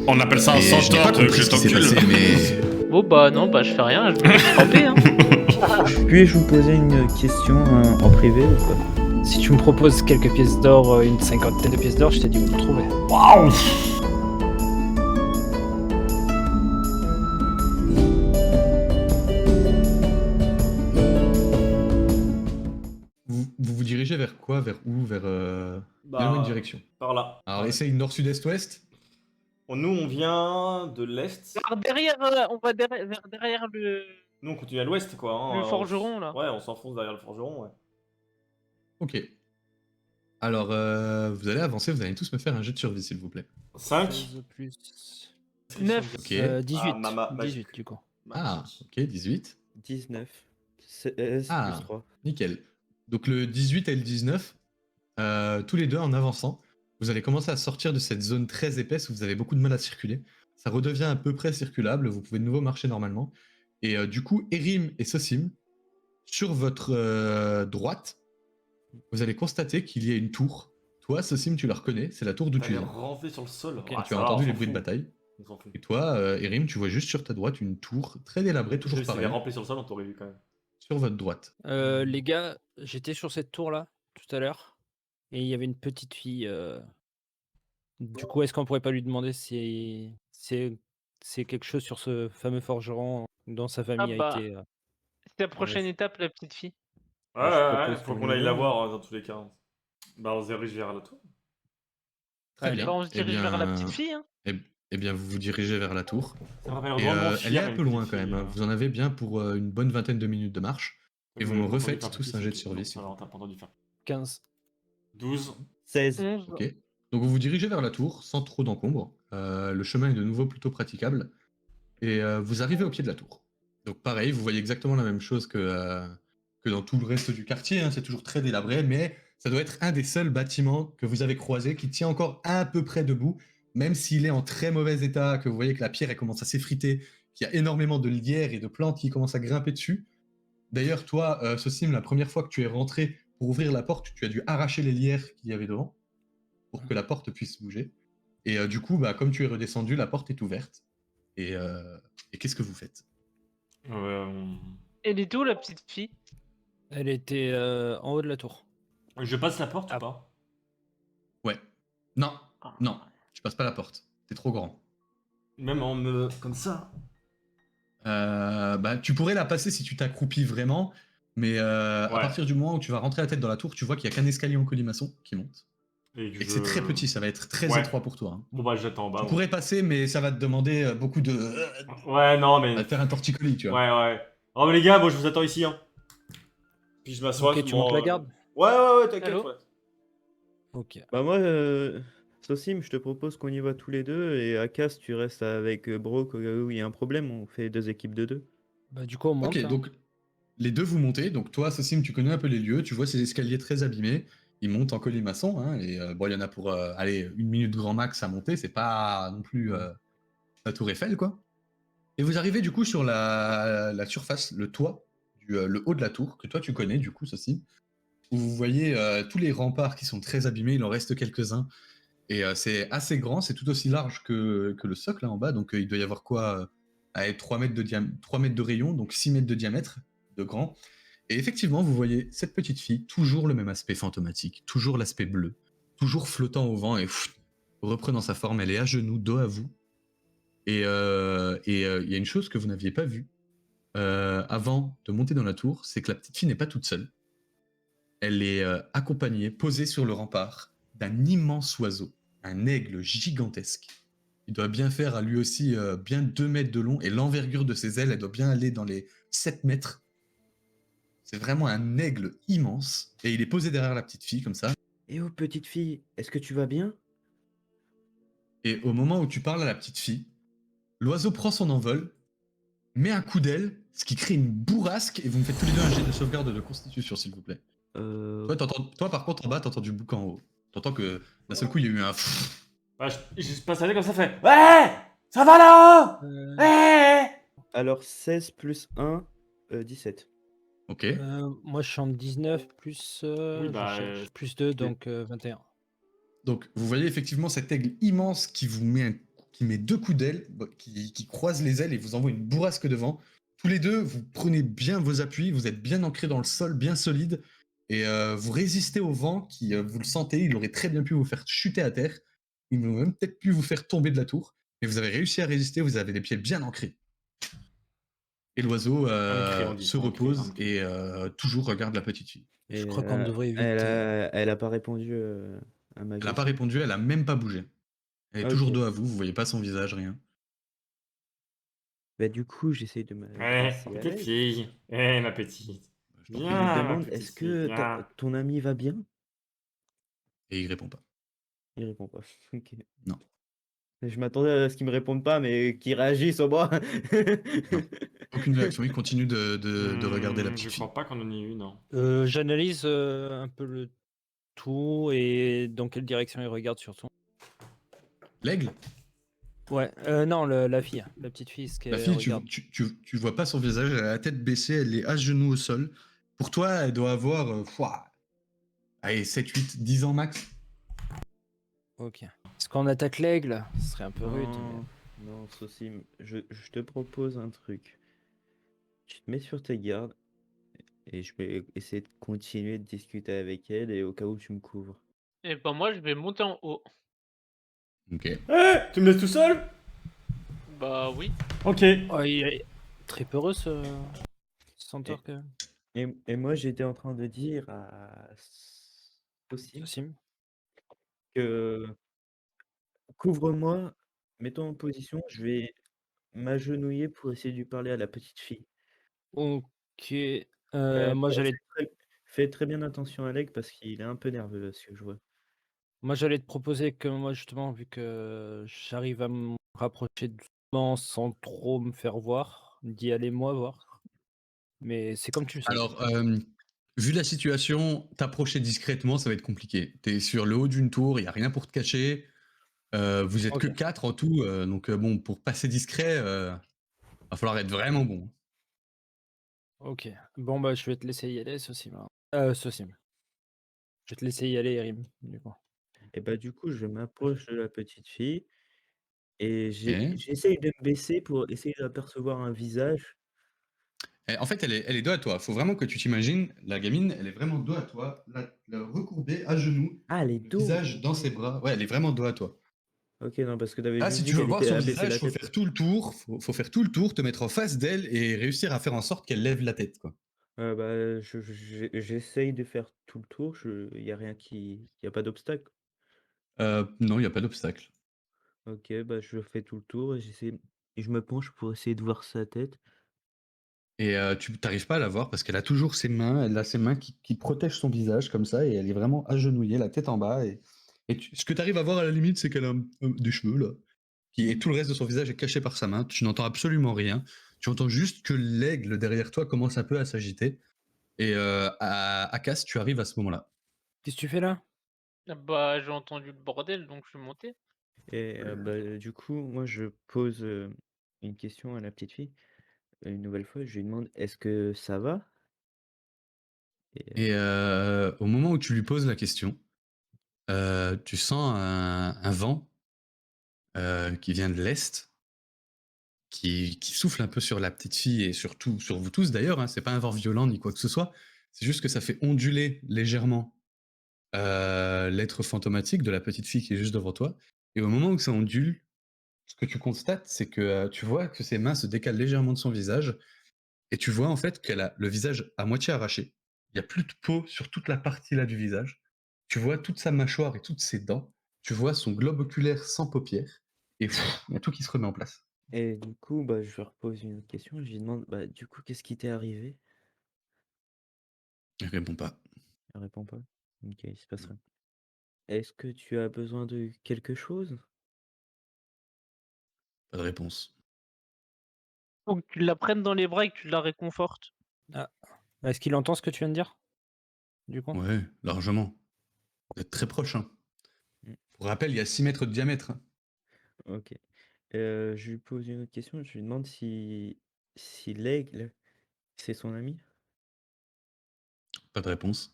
On appelle ça un Et je n'ai centaure pas de compris ce qui s'est Clétocule. passé, mais Bon bah non, bah je fais rien, je vais frapper hein. Puis-je vous poser une question en privé ou pas? Si tu me proposes quelques pièces d'or, une cinquantaine de pièces d'or, je t'ai dit où le trouver. Waouh. Vous dirigez vers quoi? Vers où? Donnez-moi une direction. Par là. Alors essaye nord, sud, est, ouest. Nous, on vient de l'est. Derrière, on va derrière le Nous, on continue à l'ouest, quoi. Hein. forgeron là. Ouais, on s'enfonce derrière le forgeron, ouais. Ok. Alors, vous allez avancer, vous allez tous me faire un jet de survie, s'il vous plaît. 5. 16 plus 9. Ok. 18. Mama, 18 du coup. Ah, ok, 18. 19. 16 Ah. plus 3. Nickel. Donc le 18 et le 19, tous les deux en avançant, vous allez commencer à sortir de cette zone très épaisse où vous avez beaucoup de mal à circuler. Ça redevient à peu près circulable, vous pouvez de nouveau marcher normalement. Et du coup, Erim et Sosim, sur votre droite, vous allez constater qu'il y a une tour. Toi, Sosim, tu la reconnais, c'est la tour d'où tu Elle est viens. rentrée sur le sol. Tu as entendu les bruits de bataille. On s'en fout. Et toi, Erim, tu vois juste sur ta droite une tour très délabrée, toujours Si elle est pareil, remplie sur le sol, on t'aurait vu quand même. sur votre droite. Les gars, j'étais sur cette tour là tout à l'heure et il y avait une petite fille. Du coup, est-ce qu'on pourrait pas lui demander si c'est quelque chose sur ce fameux forgeron dont sa famille a bah. été. C'est la prochaine étape, la petite fille. Ouais, je ouais, propose ouais, faut qu'on qu'on y aille va, la hein. voir hein, dans tous les cas. Bah, on se dirige vers la tour. Très Allez. bien. Bah, on se Eh dirige vers la petite bien, fille hein. eh bien, vous vous dirigez vers la tour. Ça me rappelle un Et drôle de elle est fier, un une peu loin petite quand même, fille, hein. Vous en avez bien pour une bonne vingtaine de minutes de marche. Et vous me J'ai entendu refaites faire tous petit, un jet de c'est- survie. non, s'il vous alors, t'as pas entendu faire. 15. 12. 16. 11. plaît. Ok. Donc vous vous dirigez vers la tour sans trop d'encombre. Le chemin est de nouveau plutôt praticable. Et vous arrivez au pied de la tour. Donc pareil, vous voyez exactement la même chose que dans tout le reste du quartier, hein. C'est toujours très délabré, mais ça doit être un des seuls bâtiments que vous avez croisé qui tient encore à peu près debout, même s'il est en très mauvais état, que vous voyez que la pierre elle commence à s'effriter, qu'il y a énormément de lierre et de plantes qui commencent à grimper dessus. D'ailleurs, toi, Sosim, la première fois que tu es rentré pour ouvrir la porte, tu as dû arracher les lierres qu'il y avait devant pour que la porte puisse bouger. Et du coup, bah, comme tu es redescendu, la porte est ouverte. Et qu'est-ce que vous faites? Elle est où la petite fille? Elle était en haut de la tour. Je passe la porte Ah. ou pas? Ouais. Non, non, tu passes pas la porte. T'es trop grand. Même en me. Comme ça. Bah, tu pourrais la passer si tu t'accroupis vraiment, mais à Ouais. partir du moment où tu vas rentrer la tête dans la tour, tu vois qu'il y a qu'un escalier en colimaçon qui monte. Et Et que c'est très petit, ça va être très Ouais. étroit pour toi, hein. Bon, bah, j'attends. Bah, Tu bon. pourrais passer, mais ça va te demander beaucoup de... Ouais, non, mais. va te faire un torticolis, tu vois. Ouais, ouais. Oh, mais les gars, moi, je vous attends ici. Hein. Puis je m'assois. Ok, sur tu mon- montes la garde. Ouais, ouais, ouais, t'inquiète. Allô Ouais. Ok. Bah moi, Sosim, je te propose qu'on y va tous les deux et Akas, tu restes avec Brock au cas où il y a un problème, on fait 2 équipes de 2. Bah du coup on monte. Ok, hein. donc les deux vous montez. Donc toi, Sosim, tu connais un peu les lieux. Tu vois ces escaliers très abîmés. Ils montent en colimaçon. Hein, et bon, il y en a pour aller 1 minute grand max à monter. C'est pas non plus la tour Eiffel, quoi. Et vous arrivez du coup sur la surface, le toit, le haut de la tour, que toi tu connais du coup, Sosim. Où vous voyez tous les remparts qui sont très abîmés. Il en reste quelques-uns. Et c'est assez grand. C'est tout aussi large que le socle là en bas. Donc il doit y avoir quoi allez, 3 mètres 3 mètres de rayon, donc 6 mètres de diamètre de grand. Et effectivement, vous voyez cette petite fille, toujours le même aspect fantomatique, toujours l'aspect bleu, toujours flottant au vent et reprenant sa forme. Elle est à genoux, dos à vous. Et il y a une chose que vous n'aviez pas vue avant de monter dans la tour, c'est que la petite fille n'est pas toute seule. Elle est accompagnée, posée sur le rempart, d'un immense oiseau, un aigle gigantesque. Il doit bien faire à lui aussi bien 2 mètres de long, et l'envergure de ses ailes, elle doit bien aller dans les 7 mètres. C'est vraiment un aigle immense, et il est posé derrière la petite fille, comme ça. Eh oh petite fille, est-ce que tu vas bien? Et au moment où tu parles à la petite fille, l'oiseau prend son envol, met un coup d'aile, ce qui crée une bourrasque, et vous me faites tous les deux un jet de sauvegarde de constitution, s'il vous plaît. Toi, par contre, en bas, t'entends du boucan en haut. T'entends que d'un seul coup, il y a eu un... Ouais, je passe à comme ça, fait. Ouais! Ça va là-haut! Ouais! Alors 16 plus 1, 17. Ok. Moi, je suis en 19 plus, Oui, je bah, cherche, plus 2, donc 21. Donc, vous voyez effectivement cet aigle immense qui vous met, qui met 2 coups d'aile, qui croise les ailes et vous envoie une bourrasque devant. Tous les deux, vous prenez bien vos appuis, vous êtes bien ancrés dans le sol, bien solide, et vous résistez au vent qui, vous le sentez, il aurait très bien pu vous faire chuter à terre. Il aurait même peut-être pu vous faire tomber de la tour, mais vous avez réussi à résister, vous avez les pieds bien ancrés. Et l'oiseau un cri, on dit. se Un cri, repose un cri. et toujours regarde la petite fille. Je Et crois qu'on devrait elle éviter. elle a pas répondu à ma Elle n'a pas question. répondu, elle a même pas bougé. Elle est Ah, toujours ok. dos à vous, vous voyez pas son visage, rien. Bah, du coup, j'essaie de m'adresser à Petite elle. fille. Ma petite. Je t'en Je prie. lui Viens, ma demande, est-ce petite fille, que viens. ton ami va bien? Et il répond pas. Il répond pas. Ok. Non. Je m'attendais à ce qu'il me réponde pas, mais qu'il réagisse au moins. Non. Aucune réaction, il continue de regarder la Je petite fille. crois pas qu'on en ait eu, non. J'analyse un peu le tout et dans quelle direction il regarde surtout. L'aigle, Ouais, non, la fille, la petite fille, ce la qu'elle fille, regarde. tu vois pas son visage, elle a la tête baissée, elle est à genoux au sol. Pour toi, elle doit avoir allez, 7, 8, 10 ans max. Ok. Est-ce qu'on attaque l'aigle? Ce serait un peu rude. Non, Sosim, je te propose un truc. Tu te mets sur tes gardes et je vais essayer de continuer de discuter avec elle et au cas où tu me couvres. Et ben moi, je vais monter en haut. Ok. Tu me laisses tout seul? Bah oui. Ok. Mais... Oh, il est très peureux ce centaure quand même. Et moi, j'étais en train de dire à Sosim Sosim. que couvre-moi, mets-toi en position, je vais m'agenouiller pour essayer de lui parler à la petite fille. Ok. Euh, Moi j'allais fais très bien attention à Alec parce qu'il est un peu nerveux à ce que je vois. te proposer que moi justement, vu que j'arrive à me rapprocher doucement sans trop me faire voir, d'y aller moi voir. Mais c'est comme tu le sens. Alors, vu la situation, t'approcher discrètement, ça va être compliqué. T'es sur le haut d'une tour, il n'y a rien pour te cacher. Vous êtes que Ok. 4 en tout, donc bon, pour passer discret, va falloir être vraiment bon. Ok. Bon bah je vais te laisser y aller, Sosim. Sosim. Je vais te laisser y aller, Erim, du coup. Et bah du coup, je m'approche de la petite fille et Ok. j'essaye de me baisser pour essayer d'apercevoir un visage. En fait, elle est dos à toi. Faut vraiment que tu t'imagines, la gamine, elle est vraiment dos à toi, la recourbée, à genoux, Ah, les le dos. visage dans ses bras. Ouais, elle est vraiment dos à toi. Ok, non, parce que t'avais Ah, juste si dit tu veux qu'elle voir était son à baisser visage, la faut tête. faire tout le tour, faut faire tout le tour, te mettre en face d'elle et réussir à faire en sorte qu'elle lève la tête, quoi. Bah, j'essaye de faire tout le tour, il y a rien y a pas d'obstacle. Non, il n'y a pas d'obstacle. Ok, bah je fais tout le tour et je me penche pour essayer de voir sa tête. Et tu n'arrives pas à la voir parce qu'elle a toujours ses mains, elle a ses mains qui protègent son visage comme ça et elle est vraiment agenouillée, la tête en bas. Et ce que tu arrives à voir à la limite, c'est qu'elle a des cheveux là. Et tout le reste de son visage est caché par sa main. Tu n'entends absolument rien. Tu entends juste que l'aigle derrière toi commence un peu à s'agiter. Et à Cass, tu arrives à ce moment-là. Qu'est-ce que tu fais là? Bah j'ai entendu le bordel, donc je suis monté. Et bah, du coup, moi je pose une question à la petite fille. Une nouvelle fois, je lui demande est-ce que ça va? Et Et au moment où tu lui poses la question, tu sens un vent qui vient de l'est, qui souffle un peu sur la petite fille et surtout sur vous tous d'ailleurs. Hein. C'est pas un vent violent ni quoi que ce soit. C'est juste que ça fait onduler légèrement l'être fantomatique de la petite fille qui est juste devant toi. Et au moment où ça ondule, ce que tu constates, c'est que tu vois que ses mains se décalent légèrement de son visage et tu vois en fait qu'elle a le visage à moitié arraché. Il n'y a plus de peau sur toute la partie là du visage. Tu vois toute sa mâchoire et toutes ses dents. Tu vois son globe oculaire sans paupières. Et il y a tout qui se remet en place. et du coup, bah, je lui repose une autre question. Je lui demande bah, du coup, qu'est-ce qui t'est arrivé? Elle répond pas. Elle répond pas. Ok, il se passe rien. Est-ce que tu as besoin de quelque chose? Pas de réponse. Faut que tu la prennes dans les bras et que tu la réconfortes. Ah. Est-ce qu'il entend ce que tu viens de dire? Du coup? Ouais, largement. Vous êtes très proche. Hein. Mm. Pour rappel, il y a 6 mètres de diamètre. Hein. Ok. Je lui pose une autre question. Je lui demande si l'aigle, c'est son ami. Pas de réponse.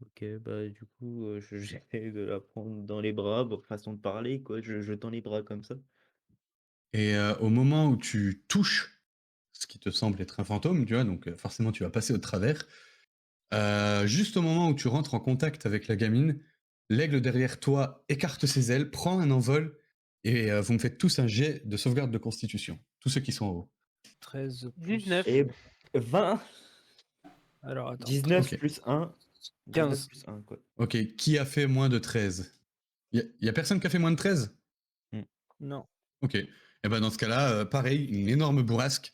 Ok, bah du coup, j'essaie de la prendre dans les bras, bon, façon de parler, quoi. Je tends les bras comme ça. Et au moment où tu touches ce qui te semble être un fantôme, tu vois, donc forcément tu vas passer au travers. Juste au moment où tu rentres en contact avec la gamine, l'aigle derrière toi écarte ses ailes, prend un envol, et vous me faites tous un jet de sauvegarde de constitution. Tous ceux qui sont en haut. 13 19. Et 20, Alors attends. 19 Ok. plus 1, 19 15. plus 1, quoi. Ok, qui a fait moins de 13? Y a personne qui a fait moins de 13? Non. Ok. Et ben dans ce cas-là, pareil, une énorme bourrasque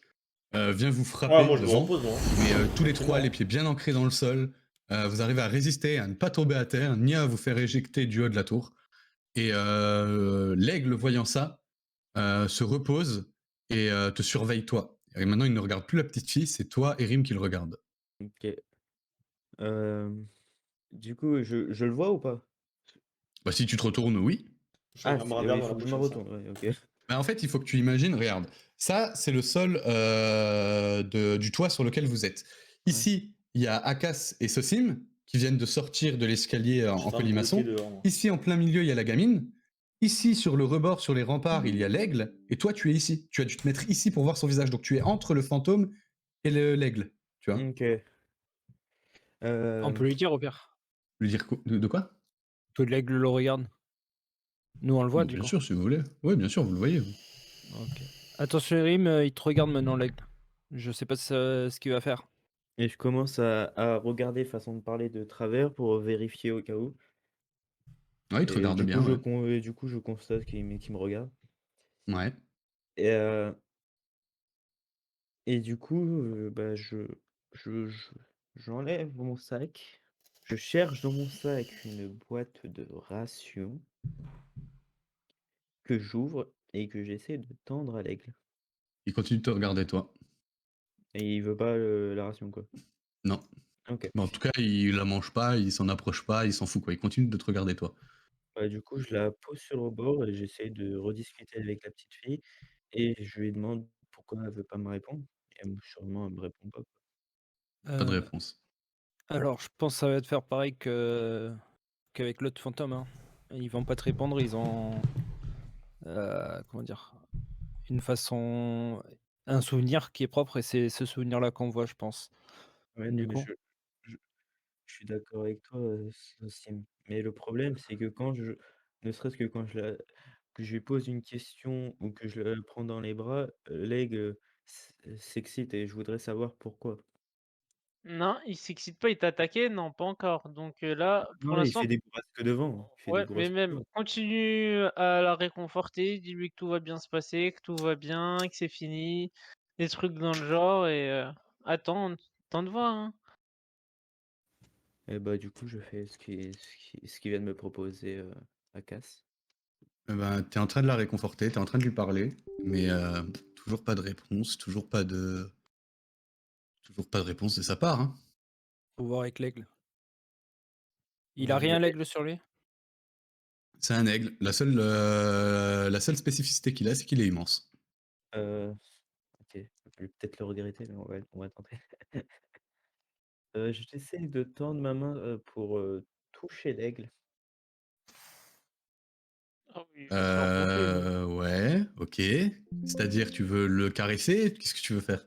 vient vous Ah, frapper moi je me devant. repose, moi. Mais tous les C'est trois, bon. les pieds bien ancrés dans le sol, vous arrivez à résister, à ne pas tomber à terre, ni à vous faire éjecter du haut de la tour. Et l'aigle, voyant ça, se repose et te surveille toi. Et maintenant, il ne regarde plus la petite fille, c'est toi, Erim, qui le regarde. Ok. Du coup, je le vois ou pas? Bah, si tu te retournes, oui. Je Ah, me oui, regarde il dans la faut que je me pochette, ça. retourne, ouais, ok. Bah, en fait, il faut que tu imagines, regarde, ça, c'est le sol du toit sur lequel vous êtes. Ici, il y a Akas et Sosim qui viennent de sortir de l'escalier en Je suis en train de colimaçon. bloquer dehors, moi. Ici, en plein milieu, il y a la gamine. Ici, sur le rebord, sur les remparts, il y a l'aigle. Et toi, tu es ici. Tu as dû te mettre ici pour voir son visage. Donc, tu es entre le fantôme et l'aigle. Tu vois Ok. On peut lui dire au pire Lui dire de quoi que l'aigle le regarde. Nous on le voit Bon, du bien coup. sûr, si vous voulez. Oui, bien sûr, vous le voyez. Ok. Attention Erim, il te regarde maintenant l'aigle. Je sais pas ce qu'il va faire. Et je commence à regarder façon de parler de travers pour vérifier au cas où. Ouais, il te Et regarde du coup, bien, ouais. et du coup, je constate qu'il me regarde. Ouais. Et, et du coup, bah, je, je- j'enlève mon sac. Je cherche dans mon sac une boîte de rations que j'ouvre et que j'essaie de tendre à l'aigle. Il continue de te regarder, toi. Et il veut pas la ration, quoi. Non. Ok. Bon, en tout cas, il la mange pas, il s'en approche pas, il s'en fout, quoi. Il continue de te regarder, toi. Bah, du coup, je la pose sur le bord et j'essaie de rediscuter avec la petite fille. Et je lui demande pourquoi elle veut pas me répondre. Et sûrement, elle me répond pas. Pas de Euh, réponse. alors je pense que ça va être faire pareil qu'avec l'autre fantôme. Hein. Ils vont pas te répondre, ils ont comment dire une façon, un souvenir qui est propre et c'est ce souvenir-là qu'on voit, je pense. Ouais, non, Du mais coup. je, je suis d'accord avec toi, Sim. Mais le problème, c'est que ne serait-ce que que je lui pose une question ou que je la prends dans les bras, l'aigle s'excite et je voudrais savoir pourquoi. Non, il s'excite pas, il t'attaquait? Non, pas encore. Donc là, pour Non, il l'instant, fait des bourrasques devant. Il fait des ouais, mais bourrasques même devant. continue à la réconforter, dis-lui que tout va bien se passer, que tout va bien, que c'est fini, des trucs dans le genre et attends, attends de voir, hein. Et bah, du coup, je fais ce qu'il vient de me proposer Akas. Eh ben, t'es en train de la réconforter, t'es en train de lui parler, mais toujours pas de réponse, toujours pas de réponse de sa part. Hein. Faut voir avec l'aigle. Il a Je rien vais l'aigle sur lui? C'est un aigle. La seule spécificité qu'il a, c'est qu'il est immense. OK, je vais peut-être le regretter, mais on va tenter. J'essaie de tendre ma main, pour, toucher l'aigle. Ah oui, il faut se rapprocher, oui. Ouais, ok. C'est-à-dire, tu veux le caresser? Qu'est-ce que tu veux faire?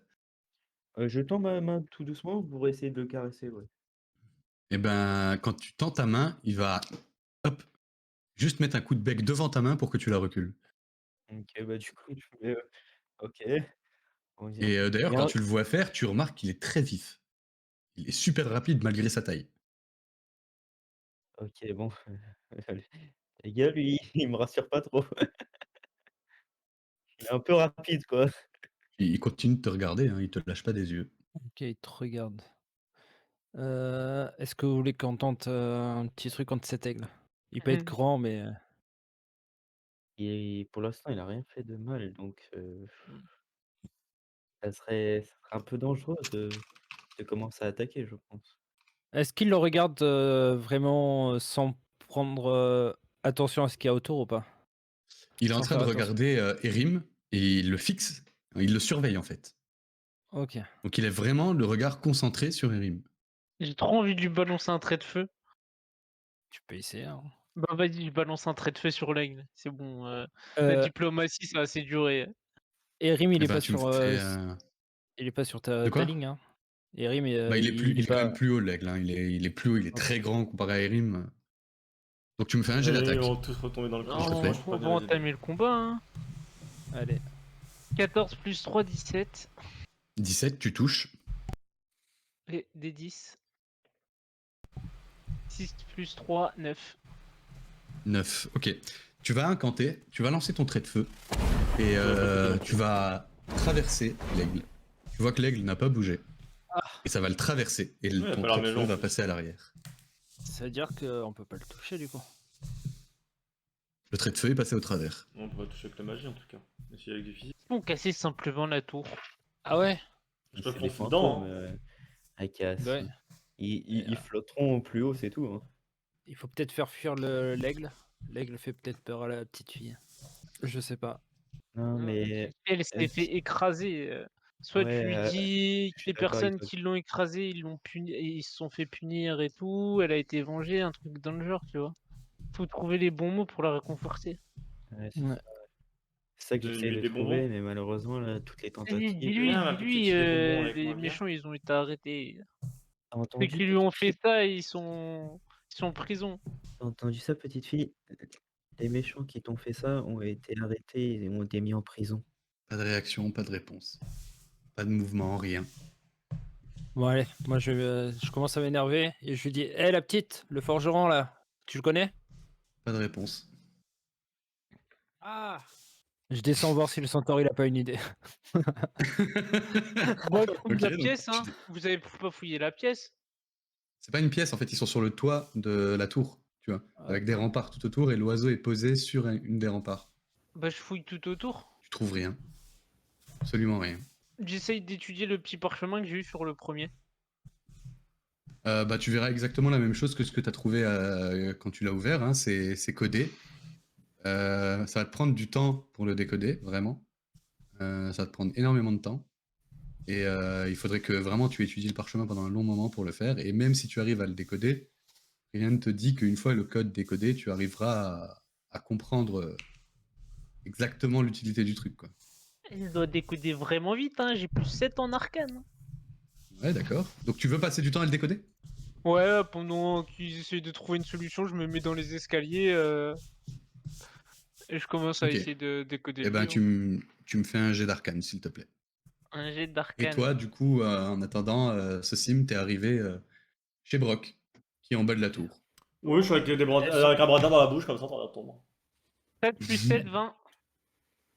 Je tends ma main tout doucement pour essayer de le caresser, ouais. Eh ben, quand tu tends ta main, il va, hop, juste mettre un coup de bec devant ta main pour que tu la recules. OK, bah, du coup, je fais, OK, on y Et d'ailleurs, il y quand a un tu le vois faire, tu remarques qu'il est très vif. Il est super rapide malgré sa taille. OK, bon, les gars, lui, il me rassure pas trop. Il est un peu rapide, quoi. Il continue de te regarder, hein, il te lâche pas des yeux. OK, il te regarde. Est-ce que vous voulez qu'on tente, un petit truc contre cet aigle? Il peut être Mmh. grand, mais Et pour l'instant, il a rien fait de mal, donc mmh. ça serait un peu dangereux de commencer à attaquer, je pense. Est-ce qu'il le regarde, vraiment, sans prendre, attention à ce qu'il y a autour ou pas? Il est en Sans train faire de attention? regarder Erim et il le fixe. Il le surveille en fait. OK. Donc il a vraiment le regard concentré sur Erim. J'ai trop envie de lui balancer un trait de feu. Tu peux essayer. Hein. Bah vas-y, je balance un trait de feu sur l'aigle. C'est bon. La Euh, diplomatie, ça a assez duré. Erim, il Eh est ben, pas tu me sur, fais. il est pas sur De ta quoi? ligne. Hein. Erim, Bah, il il est est quand même pas. plus haut, l'aigle. Hein. Il est plus haut, il est Ok. très grand comparé à Erim. Donc tu me fais un jet Allez, ils d'attaque. vont tous retomber dans le S'il te camp. plaît. Moi, je peux On pas va bien les aider. entamer le combat. Hein. Allez. 14 plus 3, 17. 17, tu touches. Et des 10. 6 plus 3, 9. 9, ok. Tu vas incanter, tu vas lancer ton trait de feu. Et tu vas traverser l'aigle. Tu vois que l'aigle n'a pas bougé. Et ça va le traverser. Et il a ton pas l'air trait de méchant, feu en va plus. passer à l'arrière. Ça veut dire qu'on peut pas le toucher du coup. Le trait de feu est passé au travers. On peut pas toucher avec la magie en tout cas. Essayer avec du physique. On casser simplement la tour. Ah ouais. Je sais pas C'est qu'on des fout dedans. fantômes Hein. à casse. Ouais. Ils flotteront plus haut, c'est tout. Hein. Il faut peut-être faire fuir l'aigle. L'aigle fait peut-être peur à la petite fille. Je sais pas. Non, mais Elle s'est fait écraser. Soit tu ouais, lui dis je que suis les d'accord avec personnes toi. qui l'ont écrasé, ils l'ont puni, ils se sont fait punir et tout. Elle a été vengée, un truc dans le genre, tu vois. Faut trouver les bons mots pour la réconforter. Ouais, c'est Ouais. ça que J'ai j'essaie mis de des trouver, bonbons. mais malheureusement, là, toutes les Dis-lui, tentatives. Viens, ma petite fille de bonbons avec les moi, viens. méchants, ils ont été arrêtés. T'as Ceux entendu, qui lui ont petite fait fille? ça, ils sont en prison. T'as entendu ça, petite fille? Les méchants qui t'ont fait ça ont été arrêtés et ont été mis en prison. Pas de réaction, pas de réponse. Pas de mouvement, rien. Bon allez, moi je commence à m'énerver et je lui dis hé la petite, le forgeron là, tu le connais? Pas de réponse. Ah. Je descends voir si le centaure il a pas une idée. Bon, on fouille Ok, la donc pièce, hein. Vous avez pas fouillé la pièce? c'est pas une pièce, en fait, ils sont sur le toit de la tour, tu vois, avec des remparts tout autour et l'oiseau est posé sur une des remparts. Bah je fouille tout autour. Tu trouves rien. Absolument rien. J'essaye d'étudier le petit parchemin que j'ai eu sur le premier. Bah, tu verras exactement la même chose que ce que tu as trouvé quand tu l'as ouvert, hein, c'est codé. Ça va te prendre du temps pour le décoder, vraiment. Ça va te prendre énormément de temps. Et il faudrait que vraiment tu étudies le parchemin pendant un long moment pour le faire. Et même si tu arrives à le décoder, rien ne te dit qu'une fois le code décodé, tu arriveras à comprendre exactement l'utilité du truc, quoi. Il doit décoder vraiment vite, hein. J'ai plus 7 en arcane. Ouais, d'accord. Donc tu veux passer du temps à le décoder? Ouais, pendant qu'ils essayent de trouver une solution, je me mets dans les escaliers et je commence à Ok. essayer de décoder Eh le ben, livre. tu me fais un jet d'arcane, s'il te plaît. Un jet Et d'arcane. toi, du coup, en attendant, Sosim, t'es arrivé chez Brock, qui est en bas de la tour. Oui, je suis avec avec un bradin dans la bouche comme ça, t'en attends. 7 plus 7, 20.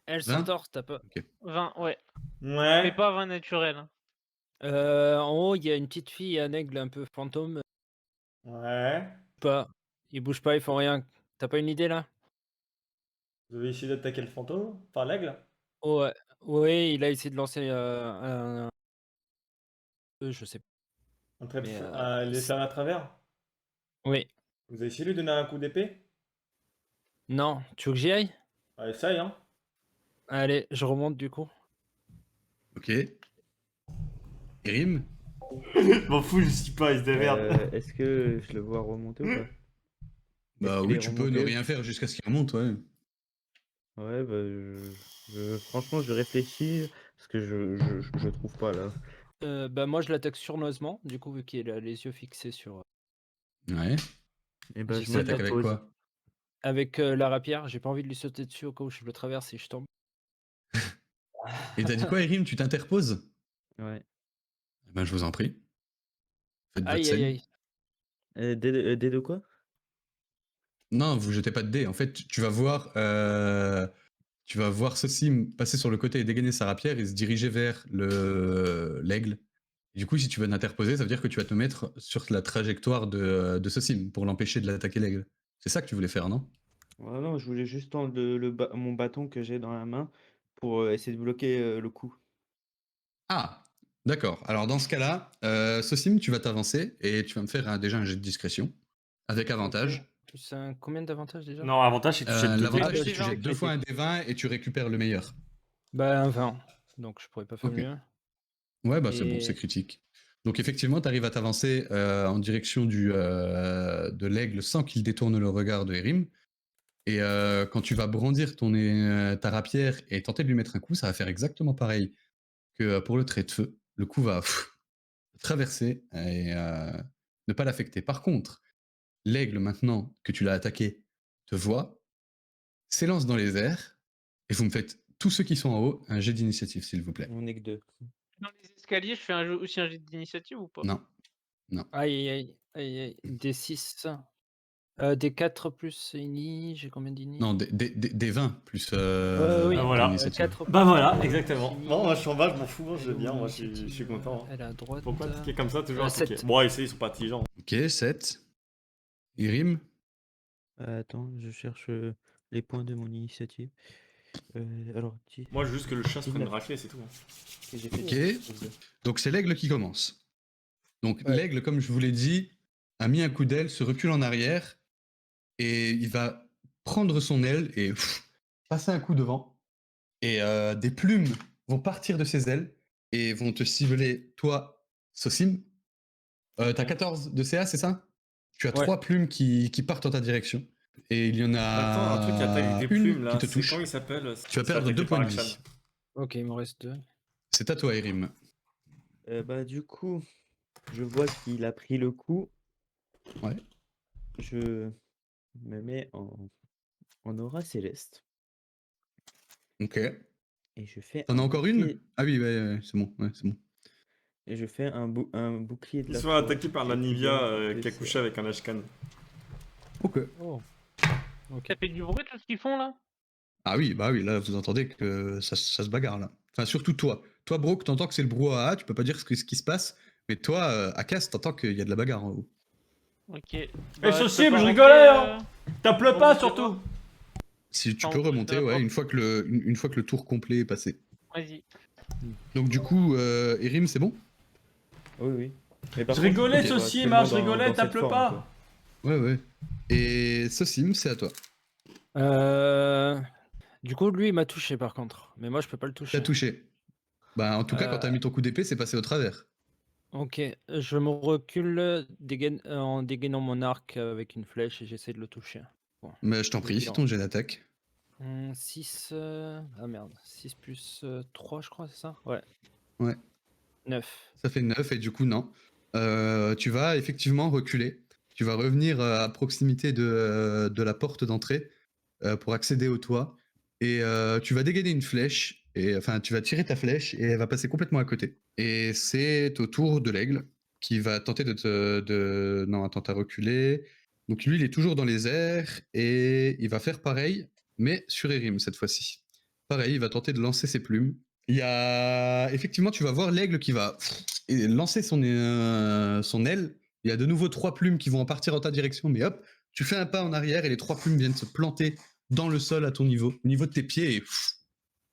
Eh le 20? centaure, t'as pas. 20, ouais. Mais Ouais. pas 20 naturel. Hein. En haut, il y a une petite fille et un aigle un peu fantôme. Ouais. Pas. Ils bougent pas, ils font rien. T'as pas une idée là? Vous avez essayé d'attaquer le fantôme? Enfin, l'aigle? Ouais. Oui, il a essayé de lancer je sais pas. Un trait de Mais, feu. Les flammes à travers? Oui. Vous avez essayé de lui donner un coup d'épée? Non, tu veux que j'y aille? Ah, essaye, hein. Allez, je remonte du coup. Ok. Erim? Je m'en fous, je suis pas, il se démerde. Est-ce que je le vois remonter ou pas? Bah qu'il oui, est tu peux ne remonté? rien faire jusqu'à ce qu'il remonte, ouais. Ouais, bah, franchement, je réfléchis parce que je trouve pas là. Bah moi je l'attaque sournoisement, du coup vu qu'il a les yeux fixés sur... Ouais. Et bah, je J'essaie Tu attaques avec m'interpose. quoi? Avec la rapière, j'ai pas envie de lui sauter dessus au cas où je le traverse et je tombe. Et t'as dit quoi, Erim? Tu t'interposes? Ouais. Ben, je vous en prie. Faites votre Aïe aïe scène. aïe. Dés de quoi? Non, vous jetez pas de dés. En fait, tu vas voir Sosim passer sur le côté et dégainer sa rapière et se diriger vers l'aigle. Du coup, si tu veux t'interposer, ça veut dire que tu vas te mettre sur la trajectoire de Sosim pour l'empêcher de l'attaquer l'aigle. C'est ça que tu voulais faire, non? Ouais, non, je voulais juste tendre mon bâton que j'ai dans la main pour essayer de bloquer le coup. Ah, d'accord. Alors dans ce cas-là, Sosim, tu vas t'avancer et tu vas me faire déjà un jet de discrétion avec avantage. Ok. C'est un combien d'avantages déjà? Non, l'avantage, c'est que tu jettes 2 dés. L'avantage, Ah, bah, c'est que tu déjà. jettes 2 fois un D20 et tu récupères le meilleur. Bah un 20, donc je pourrais pas faire Ok. mieux. Ouais, bah c'est bon, Et- c'est critique. Donc effectivement, tu arrives à t'avancer en direction de l'aigle sans qu'il détourne le regard de Erim. Et quand tu vas brandir ta rapière et tenter de lui mettre un coup, ça va faire exactement pareil que pour le trait de feu. Le coup va traverser et ne pas l'affecter. Par contre, l'aigle, maintenant que tu l'as attaqué, te voit, s'élance dans les airs, et vous me faites, tous ceux qui sont en haut, un jet d'initiative, s'il vous plaît. On n'est que 2. Dans les escaliers, je fais aussi un jet d'initiative ou pas? Non. Non. Aïe, aïe, aïe, aïe. D6. D4 plus ini. J'ai combien d'ini? Non, des 20 plus oui. Ah, voilà. l'initiative. 4 Bah voilà, plus exactement. ini. Bon, moi je suis en bas, je m'en fous, moi, je Elle vais est bien, où, moi je l'initiative? suis content. hein. Elle est à droite. Pourquoi tiquer comme ça, toujours un 7. ticket. Bon, ils sont pas intelligents. Ok, 7. Irim. Attends, je cherche les points de mon initiative. Alors, Moi, juste que le chat se prenne une 19. raclée, c'est tout. que j'ai fait Ok. 12. Donc c'est l'aigle qui commence. Donc Ouais. l'aigle, comme je vous l'ai dit, a mis un coup d'aile, se recule en arrière, et il va prendre son aile et passer un coup devant. Et des plumes vont partir de ses ailes et vont te cibler, toi, Sosim. T'as 14 de CA, c'est ça? Tu as Ouais. 3 plumes qui partent en ta direction. Et il y en a Attends, un truc qui attaque avec des une plumes là, qui te c'est touche. comment il s'appelle? Tu vas perdre 2 points de vie. Ok, il m'en reste 2. C'est à toi, Erim. Bah, du coup, je vois qu'il a pris le coup. Ouais. Je me mets en aura céleste Ok. et je fais T'en as un encore bouclier. une? Ah oui, ouais, c'est bon. Ouais, c'est bon. Et je fais un bouclier de Ils la sont foi attaqués par la et plus Nivea d'un qui a de couché CA. avec un Ashkan. Ok. Oh. Ok. Ça fait du bruit tout ce qu'ils font là? Ah oui, bah oui, là, vous entendez que ça se bagarre, là. Enfin, surtout toi. Toi, Brock, t'entends que c'est le brouhaha, tu peux pas dire ce qui se passe, mais toi, Akas, t'entends qu'il y a de la bagarre en haut. Ok. Eh, Bah, Sosim, peux pas je monter, rigolais, hein. T'appelles on pas monte surtout. voir. Si tu Enfin, peux on pousse remonter, la ouais, porte. une fois que le tour complet est passé. Vas-y. Donc du coup, Erim, c'est bon? Oui, oui. Mais par Je contre, rigolais, il faut Sosim, seulement hein, je rigolais, dans cette t'appelles forme, pas. quoi. Ouais, ouais. Et Sosim, c'est à toi. Du coup, lui, il m'a touché par contre. Mais moi, je peux pas le toucher. T'as touché. Bah, en tout cas, quand t'as mis ton coup d'épée, c'est passé au travers. Ok, je me recule en dégainant mon arc avec une flèche et j'essaie de le toucher. Bon. Mais je t'en prie, fais ton jet d'attaque. 6... Ah merde, 6 plus 3 je crois, c'est ça? Ouais. Ouais. 9. Ça fait 9, et du coup, non. Tu vas effectivement reculer. Tu vas revenir à proximité de la porte d'entrée pour accéder au toit. Et tu vas dégainer une flèche. Et enfin, tu vas tirer ta flèche et elle va passer complètement à côté. Et c'est au tour de l'aigle qui va tenter Non, attends, t'as reculé. Donc lui, il est toujours dans les airs et il va faire pareil, mais sur Erim cette fois-ci. Pareil, il va tenter de lancer ses plumes. Il y a effectivement, tu vas voir l'aigle qui va lancer son aile. Il y a de nouveau 3 plumes qui vont en partir en ta direction, mais hop, tu fais un pas en arrière et les 3 plumes viennent se planter dans le sol à ton niveau, au niveau de tes pieds, et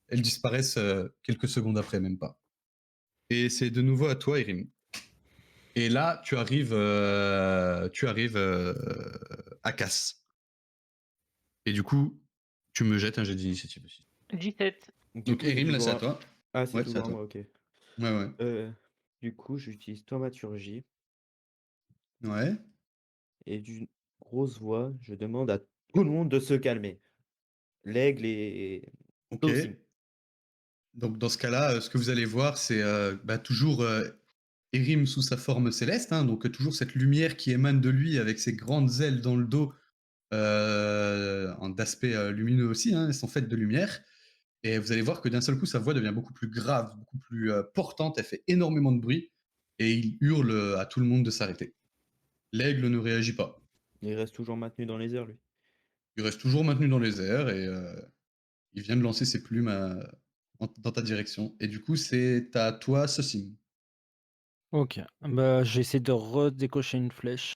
elles disparaissent quelques secondes après, même pas. Et c'est de nouveau à toi, Erim. Et là, tu arrives à Casse. Et du coup, tu me jettes un jet d'initiative aussi. 17. Donc coup, Erim, j'ai là, du c'est à droit- toi. Ah, c'est Ouais, tout c'est à grand, toi. moi, ok. Ouais, ouais. Du coup, j'utilise thaumaturgie Ouais. et d'une grosse voix, je demande à tout le monde de se calmer. L'aigle et Ok. Sosim. Donc dans ce cas-là, ce que vous allez voir, c'est toujours Erim sous sa forme céleste, hein, donc toujours cette lumière qui émane de lui avec ses grandes ailes dans le dos, d'aspect lumineux aussi, hein, elles sont faites de lumière. Et vous allez voir que d'un seul coup, sa voix devient beaucoup plus grave, beaucoup plus portante, elle fait énormément de bruit, et il hurle à tout le monde de s'arrêter. L'aigle ne réagit pas. Il reste toujours maintenu dans les airs, lui. Il reste toujours maintenu dans les airs, et il vient de lancer ses plumes dans ta direction. Et du coup, c'est à toi, Sosim. Ok, bah j'essaie de redécocher une flèche.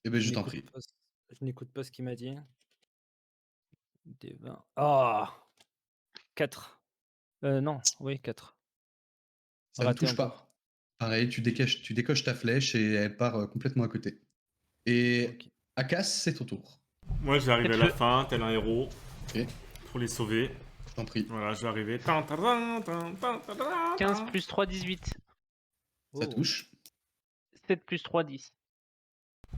Eh ben, je t'en n'écoute prie. pas je n'écoute pas ce qu'il m'a dit. Des 20. Ah 4. Non, oui, 4. Ça ne Raté touche encore. pas. Pareil, tu décoches ta flèche et elle part complètement à côté. Et Ok. Akas, c'est ton tour. Moi, je vais arriver à la fin, tel un héros, Ok, pour les sauver. je t'en prie. Voilà, je vais arriver. 15 plus 3, 18. Ça Oh. touche. 7 plus 3, 10.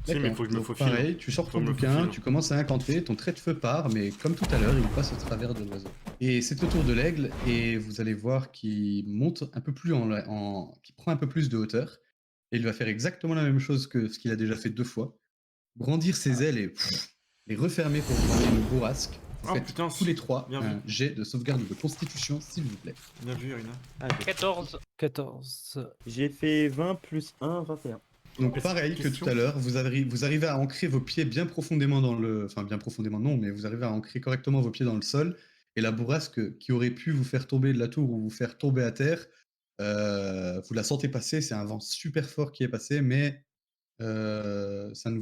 Si, mais il D'accord. faut que je me Donc, faufile. pareil, tu sors Faut ton que je me bouquin, faufile. tu commences à incanter, ton trait de feu part, mais comme tout à l'heure, il passe au travers de l'oiseau. Et c'est au tour de l'aigle, et vous allez voir qu'il monte un peu plus qu'il prend un peu plus de hauteur, et il va faire exactement la même chose que ce qu'il a déjà fait 2 fois. Grandir ses ailes et les refermer pour vous envoyer une bourrasque. Vous Oh, faites putain, tous les 3 bien vu. un jet de sauvegarde de constitution, s'il vous plaît. Bien vu, Irina. Ah, 14. 14. j'ai fait 20 plus 1, 21. Donc Est-ce- pareil que question tout à l'heure, vous arrivez à ancrer vos pieds bien profondément dans le... Enfin, bien profondément non, mais vous arrivez à ancrer correctement vos pieds dans le sol. Et la bourrasque qui aurait pu vous faire tomber de la tour ou vous faire tomber à terre, vous la sentez passer. C'est un vent super fort qui est passé, mais ça ne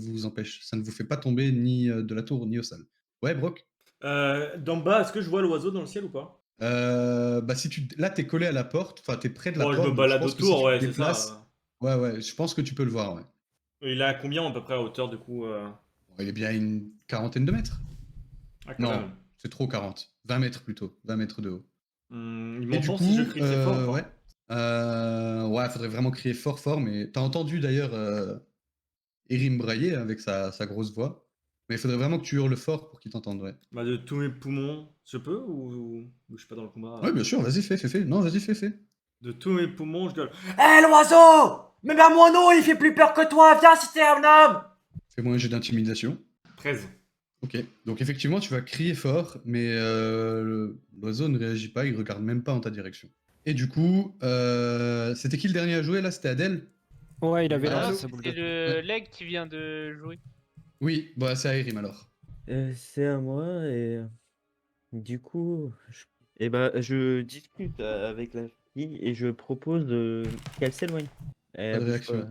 vous fait pas tomber ni de la tour ni au sol. Ouais, Brock. D'en bas, est-ce que je vois l'oiseau dans le ciel ou pas? Bah si là, t'es collé à la porte, enfin, t'es près de la Bon, je porte, me donc je balade pense que si autour, tu te ouais, c'est déplaces... ça. Ouais, je pense que tu peux le voir, ouais. Il a combien à peu près à hauteur du coup Bon, il est bien à une quarantaine de mètres. Ah, quand Non, même. c'est trop 40. 20 mètres plutôt. 20 mètres de haut. Il Et du m'entend coup, si je crie très fort ou ouais. pas? Ouais, faudrait vraiment crier fort, fort, mais t'as entendu d'ailleurs Erim brailler avec sa grosse voix. Mais il faudrait vraiment que tu hurles fort pour qu'il t'entende, ouais. Bah, de tous mes poumons, je peux ou je suis pas dans le combat Ouais, bien sûr, vas-y, fais. Non, vas-y, fais. De tous mes poumons, je gueule. Hé l'oiseau! Même à mon nom, il fait plus peur que toi, viens si t'es un homme! Fais-moi un jet d'intimidation. 13. Ok, donc effectivement, tu vas crier fort, mais l'oiseau ne réagit pas, il regarde même pas en ta direction. Et du coup, c'était qui le dernier à jouer là? C'était Adèle? Ouais, il avait Ah, Non, lancé allô sa boule c'est de feu. le leg qui vient de jouer. Oui, bah c'est à Erim alors. C'est à moi et du coup, je discute avec la fille et je propose qu'elle s'éloigne. Pas Elle de bouge réaction. pas.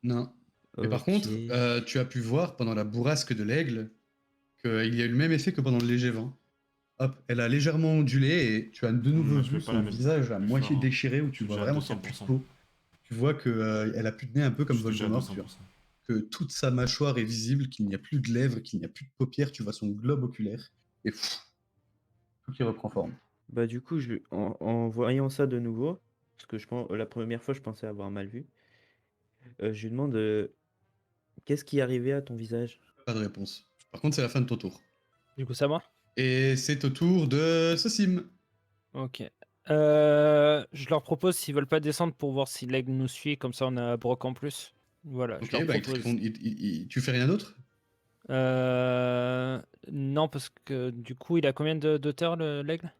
Non. Mais par Ok. contre, tu as pu voir pendant la bourrasque de l'aigle qu'il y a eu le même effet que pendant le léger vent. Hop, elle a légèrement ondulé et tu as de nouveau Je vais vu pas la son mettre visage à plus moitié fort, hein. déchiré où Je tu suis vois déjà à vraiment qu'il n'y a plus de 200%. peau. Tu vois qu'elle a plus de nez un peu comme Je suis déjà à Voldemort, 200%. tu vois. Que toute sa mâchoire est visible, qu'il n'y a plus de lèvres, qu'il n'y a plus de paupières, tu vois son globe oculaire et tout qui reprend forme. Bah du coup, en voyant ça de nouveau, parce que je pense la première fois, je pensais avoir mal vu, je lui demande qu'est-ce qui est arrivé à ton visage? Pas de réponse. Par contre, c'est la fin de ton tour. Du coup, ça va? Et c'est au tour de Sosim. Ok. Je leur propose s'ils veulent pas descendre pour voir si l'aigle nous suit, comme ça on a Brock en plus. Voilà, je Ok, leur bah il te propose. répond- tu fais rien d'autre? Non, parce que du coup, il a combien d'auteur l'aigle?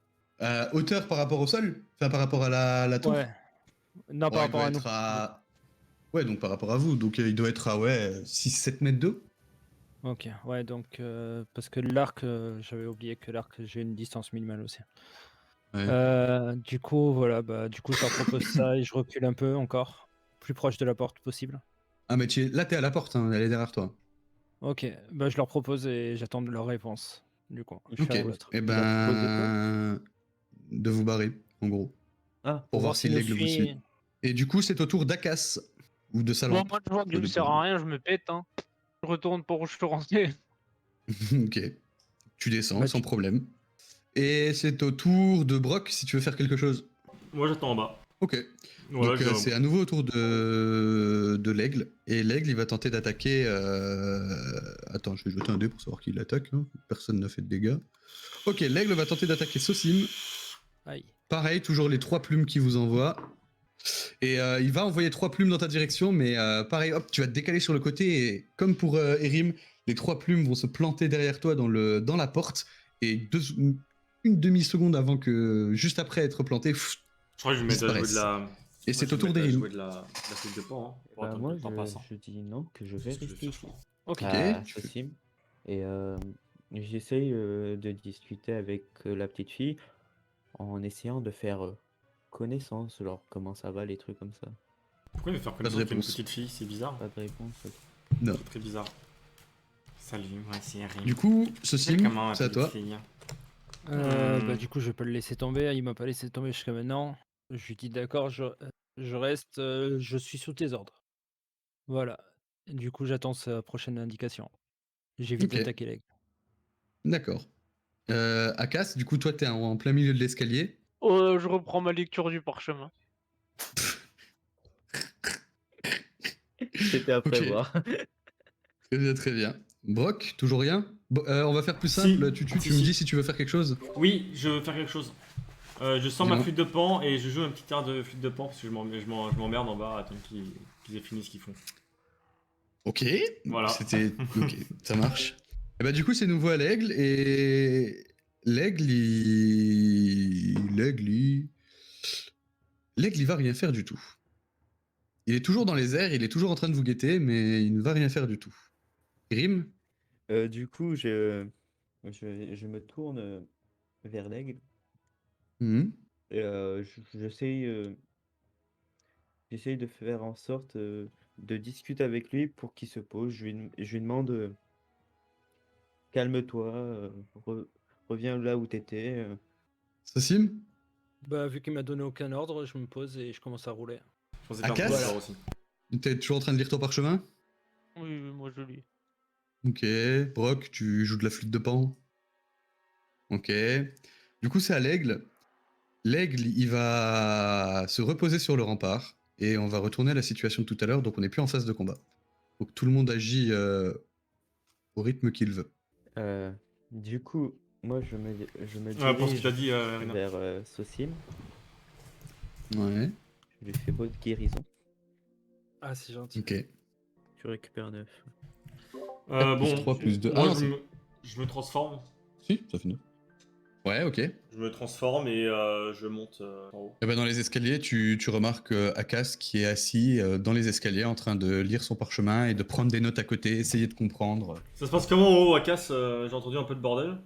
Hauteur par rapport au sol? Enfin, par rapport à la tour? Ouais. Non, par Ouais, il rapport doit à nous. être à... Ouais, donc par rapport à vous. Donc il doit être à 6-7 mètres d'eau. Ok, ouais, donc parce que l'arc, j'avais oublié que l'arc, j'ai une distance minimale aussi. Ouais. Du coup, voilà, bah du coup, je leur propose ça et je recule un peu encore, plus proche de la porte possible. Ah, mais là, t'es à la porte, hein, elle est derrière toi. Ok, bah je leur propose et j'attends leur réponse. Du coup, je Ok. fais un autre. Et Il leur propose de quoi? de vous barrer, en gros. Ah, Pour voir si s'il nous l'aigle vous suit. suit. Et du coup, c'est au tour d'Akas. Ou de Bon, Salamp. moi, je vois que Ça je ne dépend. sers à rien, je me pète. Hein. Je retourne pour où je suis rentré. Ok. Tu descends Bah, sans problème. Et c'est au tour de Brock si tu veux faire quelque chose. Moi, j'attends en bas. Ok. Voilà, Donc c'est à nouveau au tour de l'aigle. Et l'aigle, il va tenter d'attaquer... Attends, je vais jeter un dé pour savoir qui l'attaque. Hein. Personne n'a fait de dégâts. Ok, l'aigle va tenter d'attaquer Sosim. Aïe. Pareil, toujours les 3 plumes qu'il vous envoie. Et il va envoyer 3 plumes dans ta direction, mais pareil, hop, tu vas te décaler sur le côté. Et comme pour Erim, les 3 plumes vont se planter derrière toi dans la porte. Et une demi-seconde avant que... Juste après être planté... Je crois que je vais mettre à jouer de la. Et c'est au tour d'Erim. jouer de la flûte de pan, hein, pour bah attendre moi, que le temps passe. Hein. je dis non, que je vais C'est ce que je rester vais ici. faire, Ok. À tu fais- Sosim. Et j'essaye de discuter avec la petite fille en essayant de faire connaissance, genre comment ça va, les trucs comme ça. Pourquoi il veut faire de connaissance avec une réponse. petite fille? C'est bizarre. Pas de réponse. Non. C'est très bizarre. Salut, moi c'est Harry. Du coup, Sosim, Comment, c'est à toi. fille? Bah du coup, je vais pas le laisser tomber. Il m'a pas laissé tomber jusqu'à maintenant. Je lui dis d'accord, je reste, je suis sous tes ordres. Voilà. Du coup, j'attends sa prochaine indication. J'évite Ok. d'attaquer l'aigle. D'accord. Akas, du coup, toi, t'es en plein milieu de l'escalier. Je reprends ma lecture du parchemin. C'était à Ok. prévoir. Très bien, très bien. Brock, toujours rien? On va faire plus Si. simple. Tu Si, me si. dis si tu veux faire quelque chose. Oui, je veux faire quelque chose. Je sors ma Dis-moi. flûte de pan et je joue un petit air de flûte de pan parce que je m'emmerde en bas à attendre qu'ils aient fini ce qu'ils font. Ok. Voilà. C'était. Ok, ça marche. Et bah, du coup, c'est nouveau à l'aigle. Et. L'aigle, il va rien faire du tout. Il est toujours dans les airs, il est toujours en train de vous guetter, mais il ne va rien faire du tout. Grim? Du coup, je me tourne vers l'aigle Mhm. et j'essaye de faire en sorte de discuter avec lui pour qu'il se pose. Je lui demande calme-toi, reviens là où t'étais. Sassim? Bah, vu qu'il m'a donné aucun ordre, je me pose et je commence à rouler. Je pensais faire un Akas? truc aussi. T'es toujours en train de lire ton parchemin? Oui, oui, moi je lis. Ok. Brock, tu joues de la flûte de pan? Ok. Du coup, c'est à l'aigle. L'aigle, il va se reposer sur le rempart et on va retourner à la situation de tout à l'heure, donc on n'est plus en phase de combat. Donc tout le monde agit au rythme qu'il veut. Du coup, moi je me Pour ce que dirige t'as dit, Rina. vers Sosim. Ouais, Je lui fais bonne guérison. Ah, c'est gentil. ok. Tu récupères 9. 4 plus Bon, 3 plus 2. moi Ah non, je me transforme. si, ça fait 9. Ouais, ok. Je me transforme et je monte en haut. Et ben dans les escaliers, tu remarques Akas qui est assis dans les escaliers en train de lire son parchemin et de prendre des notes à côté, essayer de comprendre. Ça se passe comment en haut à Casse? J'ai entendu un peu de bordel.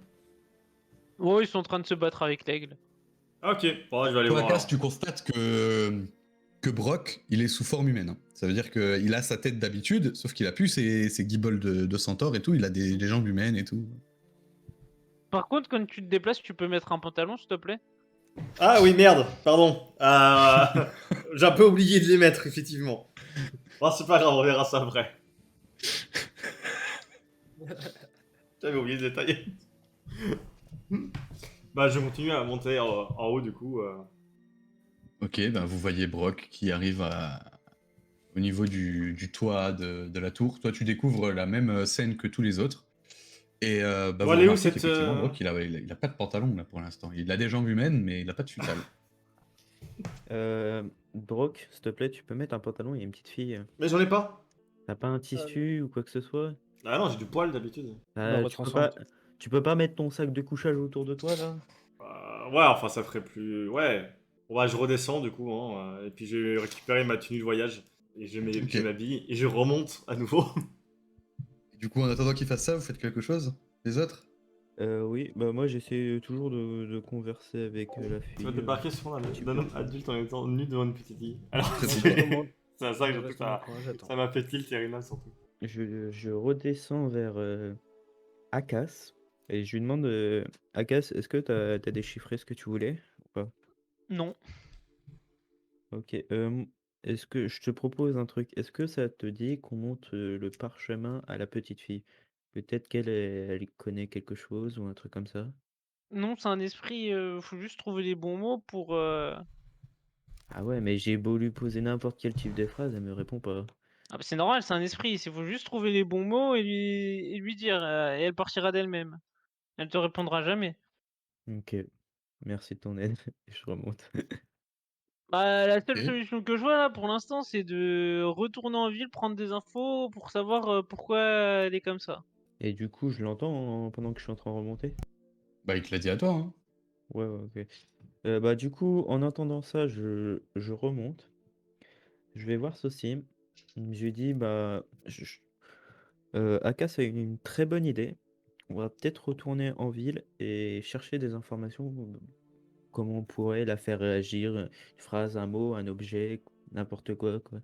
Oh, ils sont en train de se battre avec l'aigle. Ah, ok, bon, je vais aller Toi, voir. Akas, Alors. tu constates que Brock, il est sous forme humaine. Hein. Ça veut dire qu'il a sa tête d'habitude, sauf qu'il a plus ses guibolles de centaure et tout, il a des jambes humaines et tout. Par contre, quand tu te déplaces, tu peux mettre un pantalon, s'il te plaît? Ah oui, merde, pardon. J'ai un peu oublié de les mettre, effectivement. Bon, c'est pas grave, on verra ça après. J'avais oublié de détailler. Bah, je continue à monter en haut, du coup. Ok, ben vous voyez Brock qui arrive au niveau du toit de la tour. Toi, tu découvres la même scène que tous les autres. Et bah, Bon, vous elle est où, remarquez cette, qu'effectivement, Brock, il a pas de pantalon là pour l'instant. Il a des jambes humaines, mais il a pas de futal. Brock, s'il te plaît, tu peux mettre un pantalon, il y a une petite fille. Mais j'en ai pas. T'as pas un tissu ou quoi que ce soit? Ah non, j'ai du poil d'habitude. Bah, Tu peux pas mettre ton sac de couchage autour de toi là? Ouais, enfin, ça ferait plus. Ouais. Bon, bah, je redescends, du coup, hein, et puis j'ai récupéré ma tenue de voyage. Et Ok. je m'habille, et je remonte à nouveau. Et du coup, en attendant qu'il fasse ça, vous faites quelque chose? Les autres? Oui, bah moi j'essaie toujours de converser avec la Tu fille. vas débarquer sur petit d'un peu. homme adulte en étant nu devant une petite fille. Alors, Très Je bien. remonte. c'est ça que Je j'ai reste tout dans mon ça. coin, j'attends. Ça m'a fait tilt, Irina, surtout. Je redescends vers Akas et je lui demande Akas, est-ce que t'as déchiffré ce que tu voulais ou pas? Non. Ok. Est-ce que je te propose un truc? Est-ce que ça te dit qu'on monte le parchemin à la petite fille? Peut-être elle connaît quelque chose ou un truc comme ça? Non, c'est un esprit, faut juste trouver les bons mots pour, Ah ouais, mais j'ai beau lui poser n'importe quel type de phrase, elle me répond pas. Ah bah, c'est normal, c'est un esprit, il faut juste trouver les bons mots et lui dire, et elle partira d'elle-même. Elle te répondra jamais. Ok. Merci de ton aide. Je remonte. Bah, la seule Ok. solution que je vois là pour l'instant, c'est de retourner en ville, prendre des infos pour savoir, pourquoi elle est comme ça. Et du coup, je l'entends pendant que je suis en train de remonter? Bah, il te l'a dit à toi, hein. Ouais, ouais, ok. Bah, du coup, en entendant ça, je remonte. Je vais voir Sosim. Je lui dis, bah, Akas a une très bonne idée. On va peut-être retourner en ville et chercher des informations. Comment on pourrait la faire réagir. Une phrase, un mot, un objet, n'importe quoi, quoi.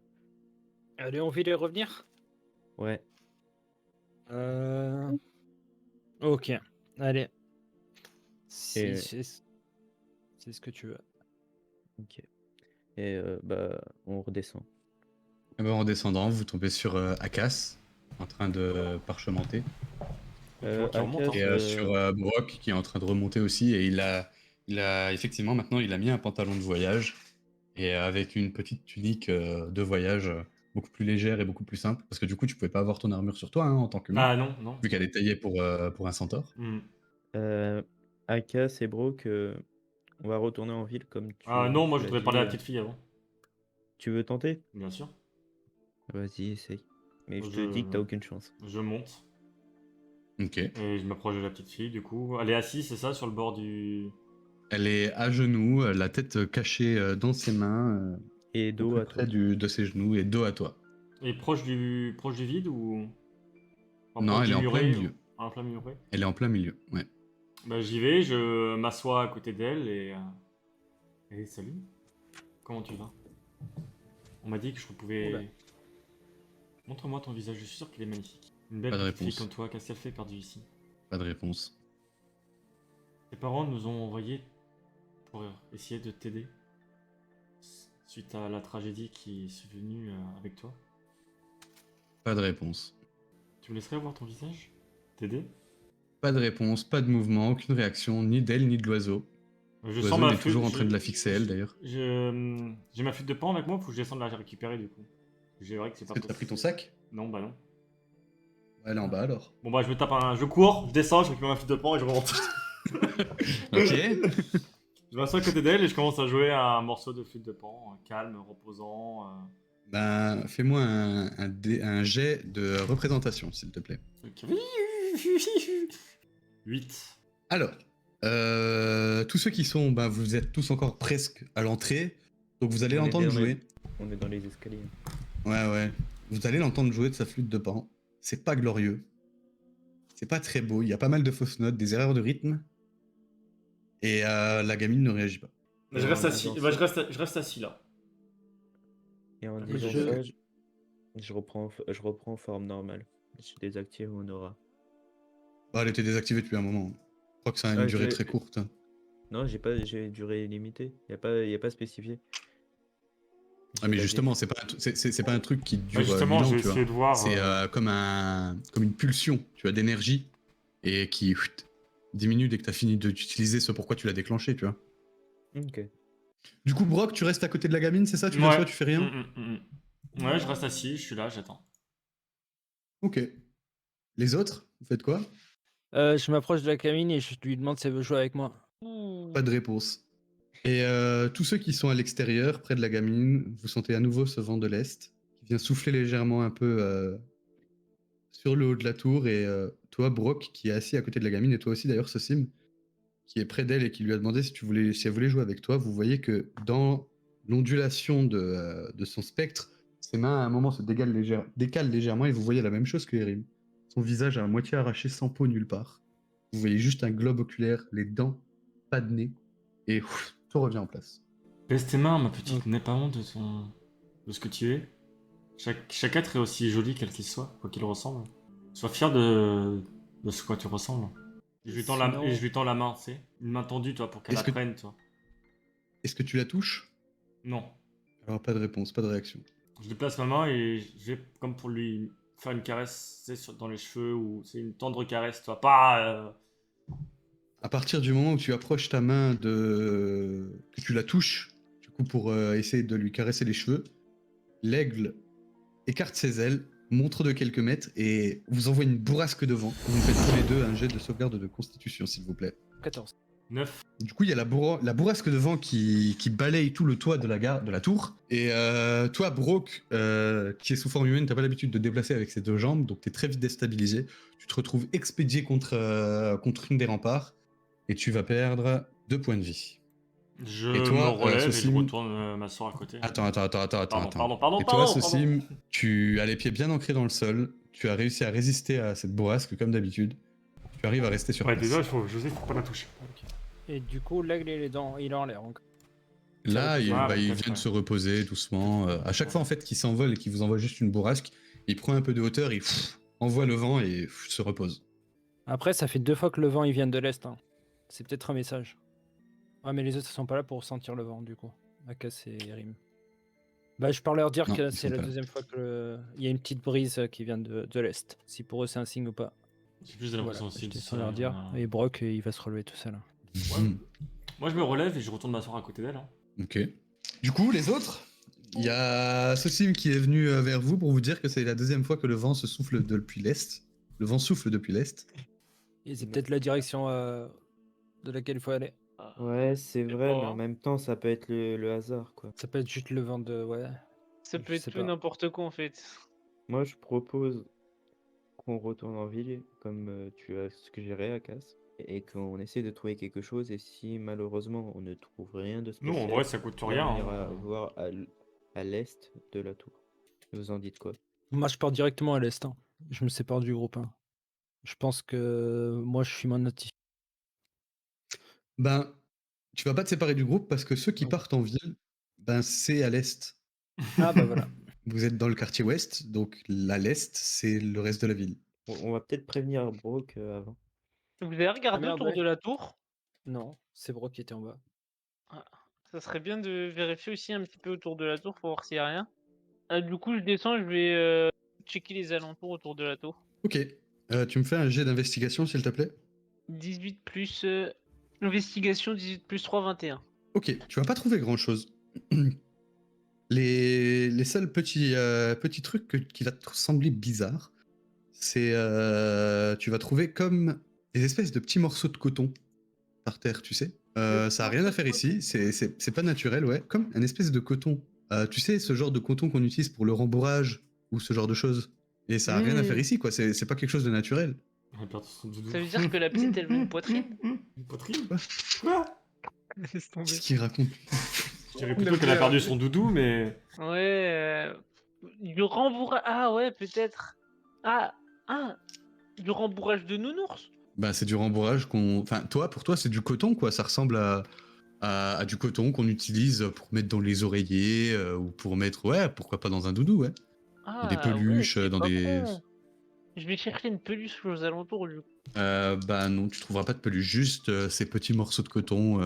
Allez, on vit les revenir? Ouais. Ok, allez. Et, C'est ce que tu veux. ok. Et bah, on redescend. Et ben, en descendant, vous tombez sur Akas, en train de parchementer. Qui remonte, Akas, hein. Et sur Brock, qui est en train de remonter aussi. Et il a effectivement, maintenant, il a mis un pantalon de voyage. Et avec une petite tunique de voyage beaucoup plus légère et beaucoup plus simple. Parce que du coup, tu pouvais pas avoir ton armure sur toi hein, en tant qu'humain, Ah non, non. vu qu'elle est taillée pour un centaure. Hmm. Aka, c'est Brock, on va retourner en ville comme tu. Ah non, moi tu je l'as voudrais parler à la dit, petite fille avant. Tu veux tenter? Bien sûr. Vas-y, essaye. Mais je te Je- dis que t'as aucune chance. Je monte Ok. et je m'approche de la petite fille du coup. Elle est assise, c'est ça, sur le bord du. Elle est à genoux, la tête cachée dans ses mains, Et au dos plus à toi. près de ses genoux et dos à toi. Et proche du vide ou. Enfin, Non, proche elle du est en plein muret, milieu. En plein muret. Elle est en plein milieu, ouais. Bah j'y vais, je m'assois à côté d'elle et salut. Comment tu vas? On m'a dit que je pouvais. Oula. Montre-moi ton visage, je suis sûr qu'il est magnifique. Une belle Pas de petite fille réponse. comme toi, qu'est-ce qu'elle fait perdu ici? Pas de réponse. Tes parents nous ont envoyés pour essayer de t'aider suite à la tragédie qui est survenue avec toi. Pas de réponse. Tu me laisserais voir ton visage? T'aider? Pas de réponse, pas de mouvement, aucune réaction, ni d'elle ni de l'oiseau. Je L'oiseau sens ma est flûte. toujours en train de la fixer, elle, d'ailleurs. J'ai ma flûte de pan avec moi, faut que je descende la récupérer du coup. J'ai vrai que c'est Est-ce pas que t'as pris possible. ton sac? Non, bah non. Elle est en bas alors. Bon bah je me tape je cours, je descends, je récupère ma flûte de pan et je remonte. Ok. Je m'assois à côté d'elle et je commence à jouer à un morceau de flûte de pan, calme, reposant. Ben, fais-moi un jet de représentation, s'il te plaît. Ok. 8. Alors, tous ceux qui sont, ben, vous êtes tous encore presque à l'entrée, donc vous allez On est l'entendre bien, jouer. On est dans les escaliers. Ouais. Vous allez l'entendre jouer de sa flûte de pan. C'est pas glorieux. C'est pas très beau. Il y a pas mal de fausses notes, des erreurs de rythme. Et la gamine ne réagit pas. Je reste assis. Bah, je reste assis là. Et en Je- disant ça, je reprends forme normale. Je désactive mon aura. Bah, elle était désactivée depuis un moment. Je crois que ça a une Ah, durée j'ai- très courte. Non, j'ai durée limitée. Y a pas spécifié. Ah, mais J'ai justement, c'est pas un truc qui dure Bah, justement, 1000 ans, je vais tu vois. essayer de voir. C'est comme une pulsion, tu vois, d'énergie, et qui diminue dès que t'as fini d'utiliser ce pourquoi tu l'as déclenché, tu vois. Ok. Du coup, Brock, tu restes à côté de la gamine, c'est ça? Tu t'assois, tu fais rien? Ouais, je reste assis, je suis là, j'attends. Ok. Les autres, vous faites quoi? Je m'approche de la cabine et je lui demande si elle veut jouer avec moi. Pas de réponse. Et tous ceux qui sont à l'extérieur, près de la gamine, vous sentez à nouveau ce vent de l'Est qui vient souffler légèrement un peu sur le haut de la tour. Et toi, Brock, qui est assis à côté de la gamine, et toi aussi d'ailleurs, Sosim, qui est près d'elle et qui lui a demandé si elle voulait jouer avec toi, vous voyez que dans l'ondulation de son spectre, ses mains à un moment se décalent légèrement et vous voyez la même chose que Erim. Son visage à moitié arraché, sans peau nulle part. Vous voyez juste un globe oculaire, les dents, pas de nez, et tout revient en place. Baisse tes mains, ma petite, n'aie pas honte de ce que tu es. Chaque être est aussi joli quel qu'il soit, quoi qu'il ressemble. Sois fier de ce quoi tu ressembles. Et je lui tends la main, tu sais. Une main tendue, toi, pour qu'elle Est-ce que- apprenne, toi. Est-ce que tu la touches? Non. Alors pas de réponse, pas de réaction. Je déplace ma main et je vais comme pour lui faire une caresse, tu sais, dans les cheveux, ou c'est une tendre caresse, toi. Pas... À partir du moment où tu approches ta main que tu la touches, du coup pour essayer de lui caresser les cheveux, l'aigle écarte ses ailes, montre de quelques mètres et vous envoie une bourrasque de vent. Vous me faites tous les deux un jet de sauvegarde de constitution, s'il vous plaît. 14. 9. Du coup, il y a la bourrasque de vent qui balaye tout le toit de la tour. Et toi, Brock, qui est sous forme humaine, t'as pas l'habitude de déplacer avec ses deux jambes, donc t'es très vite déstabilisé. Tu te retrouves expédié contre une des remparts et tu vas perdre 2 points de vie. Je Et toi, me relève et je Sosim- retourne m'asseoir à côté. Attends. Pardon. Et toi, Sosim, tu as les pieds bien ancrés dans le sol. Tu as réussi à résister à cette bourrasque comme d'habitude. Tu arrives à rester sur Ouais, place. déjà, faut pas la toucher. Et du coup, l'aigle, il est en l'air encore. Là, il Ah, vient peut-être, de se reposer doucement. À chaque fois, en fait, qu'il s'envole et qu'il vous envoie juste une bourrasque, il prend un peu de hauteur, il envoie le vent et se repose. Après, ça fait 2 fois que le vent il vient de l'est. Hein. C'est peut-être un message. Ouais, mais les autres ils sont pas là pour sentir le vent du coup. Akas et Erim. Bah, je peux leur dire Non, que ils c'est sont la pas là. deuxième fois que il y a une petite brise qui vient de l'est. Si pour eux c'est un signe ou pas. J'ai plus Voilà, l'impression aussi je de descends ça. leur dire. Et Brock, il va se relever tout seul. Moi, je me relève et je retourne m'asseoir à côté d'elle. Hein. Ok. Du coup, les autres, Il y a Sosim qui est venu vers vous pour vous dire que c'est la deuxième fois que le vent se souffle depuis l'est. Le vent souffle depuis l'est. Et c'est peut-être la direction de laquelle il faut aller. Ouais, c'est sais vrai, mais pas. en même temps, ça peut être le hasard, quoi. Ça peut être juste le vent de. Ouais. Ça Je peut être sais tout pas. n'importe quoi en fait. Moi, je propose qu'on retourne en ville, comme tu as suggéré à Cass, et qu'on essaie de trouver quelque chose. Et si malheureusement on ne trouve rien de Nous, en spécial, vrai, ça coûte là, rien. on ira hein. voir à l'est de la tour. Vous en dites quoi? Moi, je pars directement à l'est. Hein. Je me sépare du groupe. Hein. Je pense que moi, je suis mon natif. Ben, tu vas pas te séparer du groupe parce que ceux qui Oh. partent en ville, ben c'est à l'est. Ah bah voilà. Vous êtes dans le quartier ouest, donc à l'est, c'est le reste de la ville. On va peut-être prévenir Brock avant. Vous avez regardé merde, autour ouais. de la tour? Non, c'est Bro qui était en bas. Ah, ça serait bien de vérifier aussi un petit peu autour de la tour pour voir s'il y a rien. Du coup, je descends, je vais checker les alentours autour de la tour. Ok. Tu me fais un jet d'investigation, s'il te plaît? 18 plus investigation, 18 plus 3, 21. Ok, tu vas pas trouver grand-chose. Les seuls petits trucs qui va te sembler bizarres, c'est tu vas trouver comme des espèces de petits morceaux de coton par terre, tu sais. Ça a rien à faire ici, c'est pas naturel, ouais. Comme un espèce de coton. Tu sais, ce genre de coton qu'on utilise pour le rembourrage ou ce genre de choses. Et ça a rien à faire ici, quoi. C'est pas quelque chose de naturel. Elle a perdu son doudou. Ça veut dire que la petite, elle veut une poitrine? Une poitrine Quoi? Quoi Laisse tomber. Qu'est-ce qu'il raconte? Je dirais plutôt qu'elle a perdu son doudou, mais. Ouais, du rembourrage. Ah ouais, peut-être. Ah, du rembourrage de nounours. Bah, c'est du rembourrage qu'on. Enfin, pour toi, c'est du coton, quoi. Ça ressemble à du coton qu'on utilise pour mettre dans les oreillers ou pour mettre, ouais, pourquoi pas dans un doudou, ouais. Dans des Ah ouais, peluches, c'est dans pas des. con. Je vais chercher une peluche aux alentours du coup. Bah non, tu trouveras pas de peluche, juste ces petits morceaux de coton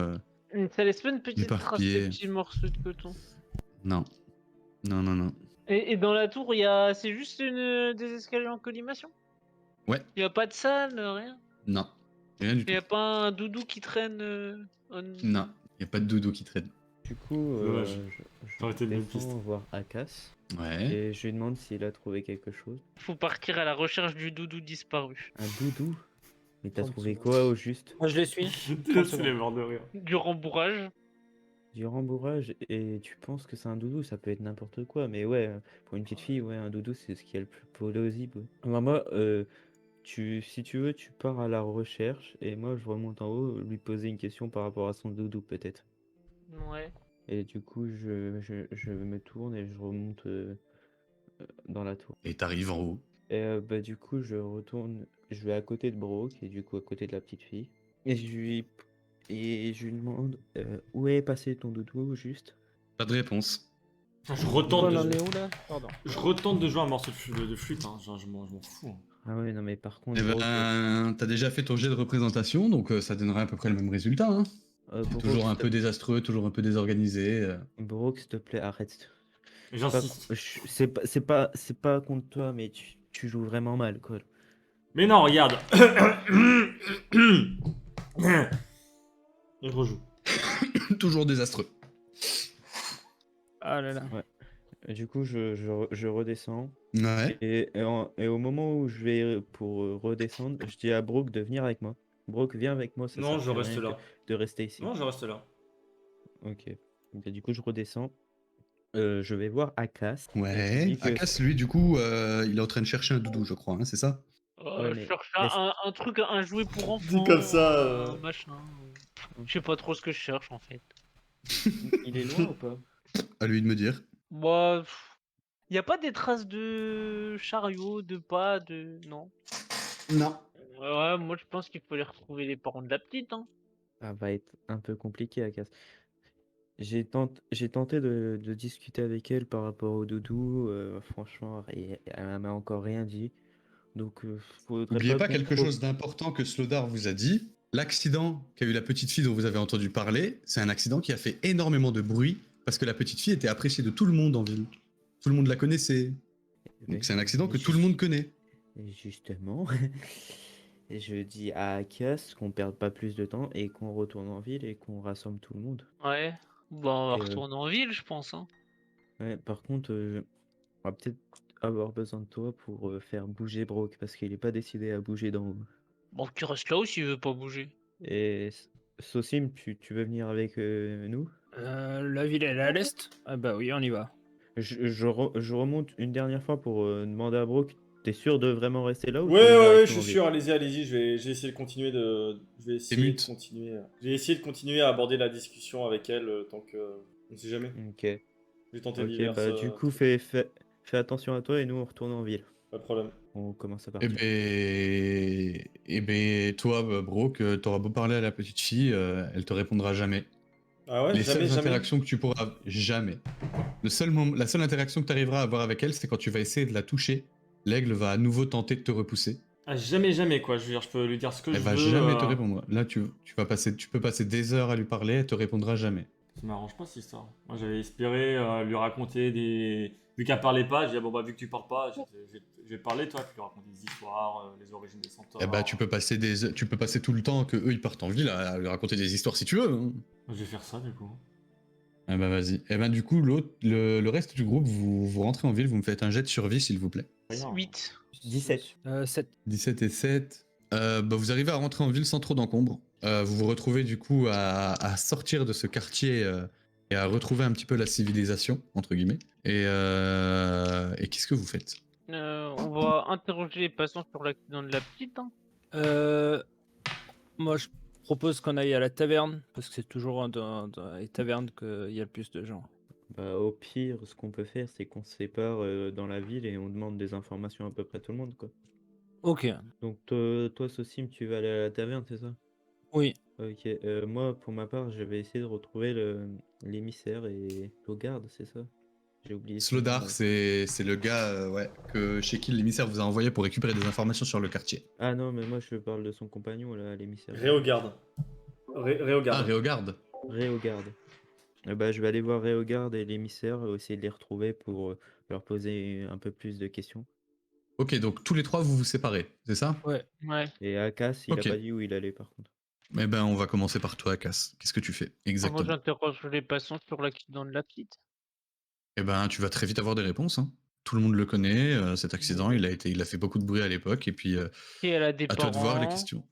Ça laisse pas une petite trace de éparpillés. petits morceaux de coton. Non. Non, non, non. Et dans la tour, il y a. C'est juste des escaliers en collimation? Ouais, Il y a pas de salle, rien? non. Rien du Il tout. y a pas un doudou qui traîne Non, y a pas de doudou qui traîne. Du coup, Dommage. je Ça aurait été une bonne piste. descends voir Akas Ouais. et je lui demande s'il a trouvé quelque chose. Faut partir à la recherche du doudou disparu. Un doudou? Mais t'as 30 trouvé secondes. quoi au juste? Moi, je les suis. C'est les morts de rire. Du rembourrage. Du rembourrage, et tu penses que c'est un doudou, ça peut être n'importe quoi, mais ouais, pour une petite fille, ouais, un doudou, c'est ce qui est le plus plausible. Ouais. Alors moi, si tu veux, tu pars à la recherche, et moi, je remonte en haut, lui poser une question par rapport à son doudou, peut-être. Ouais. Et du coup, je me tourne et je remonte dans la tour. Et t'arrives en haut. Et bah, du coup, je vais à côté de Brock, et du coup, à côté de la petite fille, et je lui demande où est passé ton doudou, juste? Pas de réponse. Je On retente, en de... est où là? Pardon. je retente de jouer un morceau de flûte, hein. Genre, je m'en fous. hein. Ah ouais, non, mais par contre, Eh ben, t'as déjà fait ton jet de représentation, donc ça donnerait à peu près le même résultat. Hein. Brock, Toujours un s'il te peu désastreux, toujours un peu désorganisé. Brock, s'il te plaît, arrête. Et Pas- j'insiste. c'est pas contre toi, mais tu joues vraiment mal, quoi. Mais non, regarde. Et je rejoue. Toujours désastreux. Ah là là. Du coup, je redescends. Ouais. Et au moment où je vais pour redescendre, je dis à Brock de venir avec moi. Brock, viens avec moi, ça Non, sert je plus à reste rien là. de rester ici. Non, je reste là. Ok. Et du coup, je redescends. Je vais voir Akas. Et je Ouais. dis que Akas, lui, du coup, il est en train de chercher un doudou, je crois, hein, c'est ça? Ouais, Je mais cherche laisse- un truc, un jouet pour enfants. comme ça, Machin. Je sais pas trop ce que je cherche en fait. il est loin ou pas? À lui de me dire. Moi, y a pas des traces de chariot, de pas, de. Non. Non. Ouais, moi je pense qu'il faut aller retrouver les parents de la petite. Hein. Ça va être un peu compliqué, Akas. J'ai tenté de discuter avec elle par rapport au doudou. Franchement, et elle m'a encore rien dit. Donc, faudrait N'oubliez pas qu'on quelque pro- chose d'important que Slodar vous a dit. L'accident qu'a eu la petite fille dont vous avez entendu parler, c'est un accident qui a fait énormément de bruit parce que la petite fille était appréciée de tout le monde en ville. Tout le monde la connaissait. Donc c'est un accident que tout le monde connaît. Et justement, je dis à Akias qu'on perde pas plus de temps et qu'on retourne en ville et qu'on rassemble tout le monde. Ouais. Bon, on va Et, retourner en ville, je pense. Hein. Ouais, par contre, on va peut-être avoir besoin de toi pour faire bouger Brock parce qu'il est pas décidé à bouger d'en haut. Bon, tu restes là-haut s'il veut pas bouger. Et Sosim, tu veux venir avec nous? La ville, elle est à l'est? Ah bah oui, on y va. Je remonte une dernière fois pour demander à Brock, t'es sûr de vraiment rester là ou Ouais, tu veux venir ouais, ouais, avec je nous suis en ville? sûr. Allez-y, allez-y. Je vais essayer de continuer de. Émute. Je vais essayer de continuer à aborder la discussion avec elle tant que. On ne sait jamais. Ok. Je vais tenter Ok, diverses. bah du coup, Trucs. fais attention à toi et nous on retourne en ville. Pas de problème. On commence à Eh partir. ben, toi, Brooke, t'auras beau parler à la petite fille, elle te répondra jamais. Ah ouais, Les jamais, seules jamais. interactions que tu pourras jamais. La seule interaction que tu arriveras à avoir avec elle, c'est quand tu vas essayer de la toucher. L'aigle va à nouveau tenter de te repousser. Ah, jamais, jamais, quoi. Je veux dire, je peux lui dire ce que Elle je va veux. jamais te répondre. Là, tu peux passer des heures à lui parler, elle te répondra jamais. Ça m'arrange pas cette histoire. Moi, j'avais espéré lui raconter des. Vu qu'elle parlait pas, j'ai dit, ah, bon, bah, vu que tu parles pas, je vais parler, toi, puis lui raconter des histoires, les origines des centaures. Eh bah, tu peux passer tout le temps que eux ils partent en ville à lui raconter des histoires si tu veux. Hein. Je vais faire ça, du coup. Eh bah, vas-y. Eh ben, du coup, le reste du groupe, vous rentrez en ville, vous me faites un jet de survie, s'il vous plaît. Voyons. 8. 17. 7. 17 et 7. Bah, vous arrivez à rentrer en ville sans trop d'encombre. Vous vous retrouvez du coup à sortir de ce quartier et à retrouver un petit peu la civilisation, entre guillemets. Et qu'est-ce que vous faites? On va interroger les passants sur l'accident de la petite. Hein. Moi, je propose qu'on aille à la taverne, parce que c'est toujours dans les tavernes qu'il y a le plus de gens. Bah, au pire, ce qu'on peut faire, c'est qu'on se sépare dans la ville et on demande des informations à peu près à tout le monde, quoi. Ok, Donc, toi, Sosim, tu vas aller à la taverne, c'est ça? oui. Ok, moi, pour ma part, je vais essayer de retrouver l'émissaire et Logarde, c'est ça? J'ai oublié son nom, Slodar, ouais. c'est le gars ouais, chez qui l'émissaire vous a envoyé pour récupérer des informations sur le quartier. Ah non, mais moi, je parle de son compagnon, là, l'émissaire. Réogarde. Ah, Réogarde. Réogarde. Réogarde. Bah, je vais aller voir Réogarde et l'émissaire, essayer de les retrouver pour leur poser un peu plus de questions. Ok, donc tous les trois vous vous séparez, c'est ça? Ouais. Ouais. Et Akas, il a Ok. pas dit où il allait, par contre. Eh ben, on va commencer par toi, Cass. Qu'est-ce que tu fais Moi, exactement? j'interroge les passants sur l'accident de la petite. Eh ben, tu vas très vite avoir des réponses. Hein. Tout le monde le connaît. Cet accident, il a fait beaucoup de bruit à l'époque. Et puis, Et elle a des à toi de voir les parents. questions.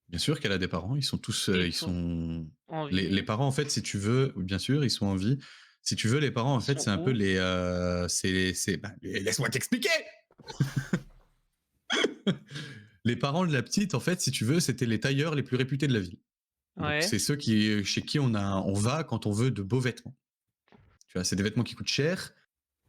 Bien sûr qu'elle a des parents. Ils sont tous, Ils ils sont. en Les vie. parents, en fait, si tu veux, bien sûr, ils sont en vie. Si tu veux, les parents, en Ils fait, sont c'est un peu où les. Laisse-moi t'expliquer. Les parents de la petite, en fait, si tu veux, c'était les tailleurs les plus réputés de la ville. Donc, Ouais. c'est ceux chez qui on va quand on veut de beaux vêtements. Tu vois, c'est des vêtements qui coûtent cher,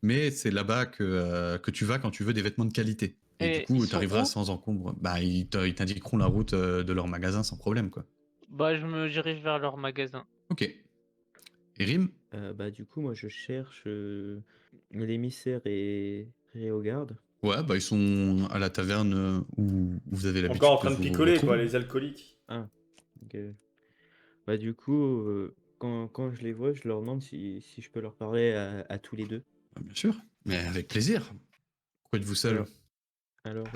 mais c'est là-bas que tu vas quand tu veux des vêtements de qualité. Et du Et coup, ils tu sont arriveras où sans encombre. Bah, ils t'indiqueront la route de leur magasin sans problème, quoi. Bah, je me dirige vers leur magasin. Ok. Et Rim? Bah, du coup, moi, je cherche l'émissaire et Réogarde. Ouais, bah ils sont à la taverne où vous avez l'habitude Encore en de train de vous picoler, quoi, retrouver. les alcooliques. Ah, ok. Bah, du coup, quand je les vois, je leur demande si je peux leur parler à tous les deux. Bah, bien sûr, mais avec plaisir. Pourquoi êtes-vous seul? Alors,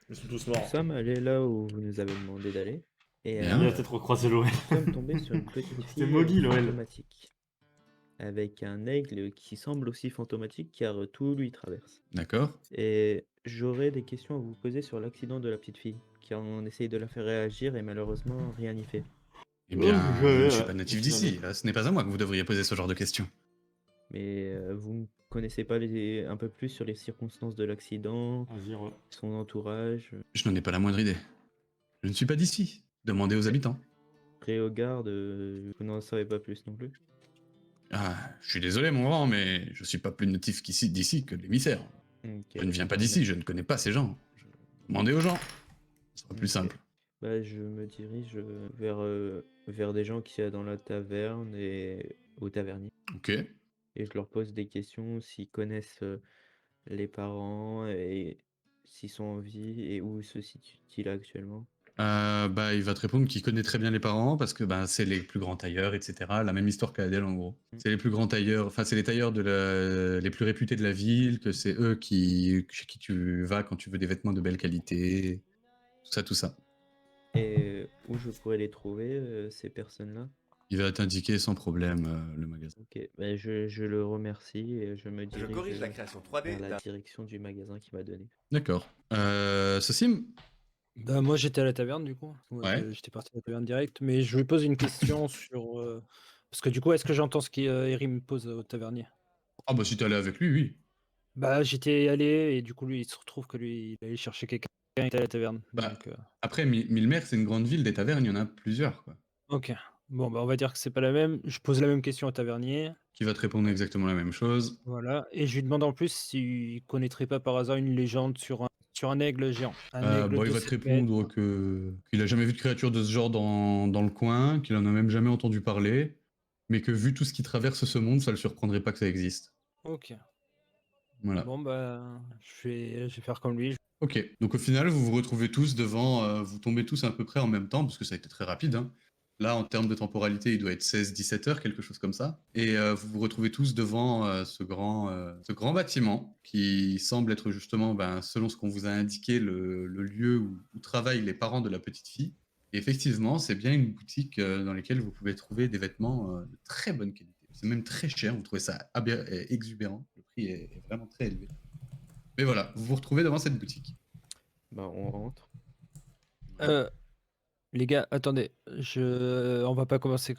Ils sont tous nous morts. sommes allés là où vous nous avez demandé d'aller. Et Bien. Il a peut-être recroisé l'OL. nous sommes tombés sur une petite C'était fille Moggy, l'OL. fantomatique. Avec un aigle qui semble aussi fantomatique car tout lui traverse. D'accord. Et j'aurais des questions à vous poser sur l'accident de la petite fille, car on essaye de la faire réagir et malheureusement rien n'y fait. Eh bien, je ne suis pas ouais, natif on d'ici. sait Ce n'est pas à moi que vous devriez poser ce genre de questions. Mais vous ne connaissez pas un peu plus sur les circonstances de l'accident, Vas-y, son entourage. Je n'en ai pas la moindre idée. Je ne suis pas d'ici. Demandez aux habitants. Réogarde, vous n'en savez pas plus non plus. Ah, je suis désolé, mon grand, mais je suis pas plus natif d'ici que l'émissaire. Ok. Je ne viens pas d'ici, je ne connais pas ces gens. Demandez aux gens. Ce sera plus Ok. simple. Bah, je me dirige vers des gens qui y a dans la taverne et au tavernier. Ok. Et je leur pose des questions s'ils connaissent les parents et s'ils sont en vie et où se situent-ils actuellement. Bah, il va te répondre qu'il connaît très bien les parents parce que bah, c'est les plus grands tailleurs, etc. La même histoire qu'Adèle, en gros. C'est les plus grands tailleurs, enfin, c'est les tailleurs les plus réputés de la ville, que c'est eux chez qui tu vas quand tu veux des vêtements de belle qualité. Tout ça, tout ça. Et où je pourrais les trouver, ces personnes-là? Il va t'indiquer sans problème le magasin. Ok, bah, je le remercie et je me Je corrige la dirige création vers 3D la d'un... direction du magasin qu'il m'a donné. D'accord. Sosim? Bah, moi, j'étais à la taverne, du coup. Moi, Ouais. j'étais parti à la taverne direct, mais je lui pose une question sur. Parce que du coup, est-ce que j'entends ce qu'Eri me pose au tavernier? Ah bah si t'es allé avec lui, oui. Bah, j'étais allé et du coup, lui, il se retrouve que lui, il allait chercher quelqu'un qui était à la taverne. Bah, Donc, après, Milmer, c'est une grande ville, des tavernes, il y en a plusieurs, quoi. ok. Bon, bah, on va dire que c'est pas la même. Je pose la même question au tavernier. Qui va te répondre exactement la même chose. Voilà. Et je lui demande en plus s'il connaîtrait pas par hasard une légende sur un aigle géant. Un aigle Bon, il de va te 7 mètres. répondre qu'il a jamais vu de créature de ce genre dans le coin, qu'il en a même jamais entendu parler, mais que vu tout ce qui traverse ce monde, ça le surprendrait pas que ça existe. Ok. Voilà. Bon, bah, je vais faire comme lui. Ok, donc au final, vous vous retrouvez tous devant, vous tombez tous à peu près en même temps, parce que ça a été très rapide, hein. Là, en termes de temporalité, il doit être 16-17 heures, quelque chose comme ça. Et vous vous retrouvez tous devant ce grand bâtiment qui semble être justement, selon ce qu'on vous a indiqué, le lieu où travaillent les parents de la petite fille. Et effectivement, c'est bien une boutique dans laquelle vous pouvez trouver des vêtements de très bonne qualité. C'est même très cher, vous trouvez ça exubérant. Le prix est vraiment très élevé. Mais voilà, vous vous retrouvez devant cette boutique. Bah, on rentre. Les gars, attendez, on va pas commencer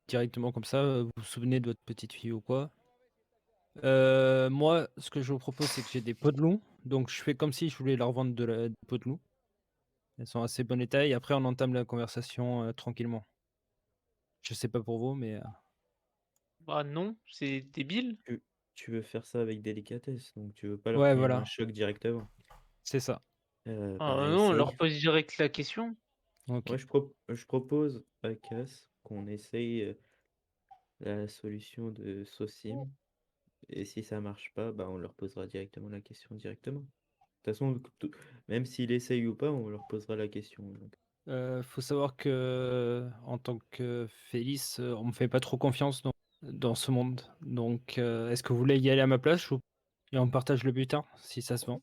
directement comme ça. Vous vous souvenez de votre petite fille ou quoi? Moi, ce que je vous propose, c'est que j'ai des peaux de loup. Donc, je fais comme si je voulais leur vendre des peaux de loup. Elles sont assez bon état. Et après, on entame la conversation tranquillement. Je sais pas pour vous, mais Bah non, c'est débile. Tu veux faire ça avec délicatesse, donc tu veux pas leur ouais, prendre un voilà, choc directement. c'est ça. Ah Bah, non, on leur essaye. pose direct la question. Ok. Moi, je propose à Cass qu'on essaye la solution de Sosim. Et si ça marche pas, bah, on leur posera directement la question directement. De toute façon, même s'il essaye ou pas, on leur posera la question. Donc. Faut savoir que en tant que Félix, on me fait pas trop confiance dans ce monde. Donc, est-ce que vous voulez y aller à ma place et on partage le butin si ça se vend?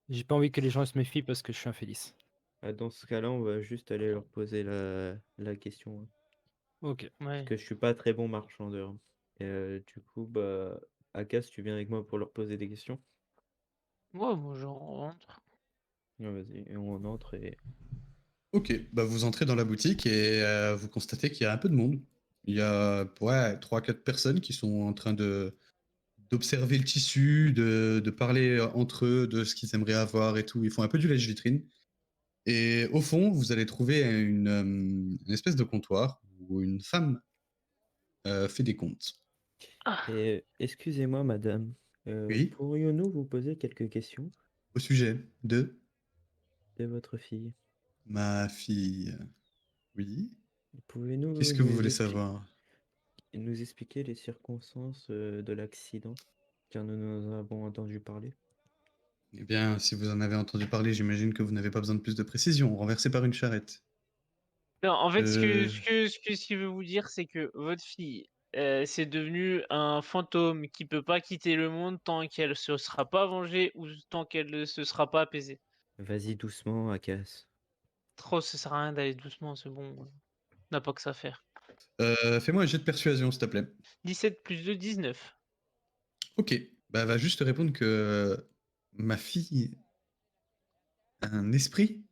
J'ai pas envie que les gens se méfient parce que je suis un Félix. Ah, dans ce cas-là, on va juste aller leur poser la question, hein. Ok. Parce Ouais. que je suis pas très bon marchandeur. Du coup, bah, Akas, tu viens avec moi pour leur poser des questions? Ouais, moi j'en rentre. Ouais, vas-y, et on entre et... Ok, vous entrez dans la boutique et vous constatez qu'il y a un peu de monde. Il y a 3-4 personnes qui sont en train d'observer le tissu, de parler entre eux de ce qu'ils aimeraient avoir et tout. Ils font un peu du lèche-vitrine. Et au fond, vous allez trouver une espèce de comptoir où une femme fait des comptes. Ah, Et excusez-moi, madame, Oui, pourrions-nous vous poser quelques questions au sujet de de votre fille? ma fille. Oui. Pouvez-nous Qu'est-ce que vous voulez savoir? nous expliquer les circonstances de l'accident, car nous nous avons entendu parler? Eh bien, si vous en avez entendu parler, j'imagine que vous n'avez pas besoin de plus de précision. Renversé par une charrette. non, en fait, Euh, ce qu'il veut vous dire, c'est que votre fille, c'est devenu un fantôme qui peut pas quitter le monde tant qu'elle se sera pas vengée ou tant qu'elle ne se sera pas apaisée. Vas-y doucement, Akas. Trop, ça sert à rien d'aller doucement, c'est bon. On n'a pas que ça à faire. Fais-moi un jet de persuasion, s'il te plaît. 17 plus 2, 19. Ok, elle va juste te répondre que ma fille a un esprit,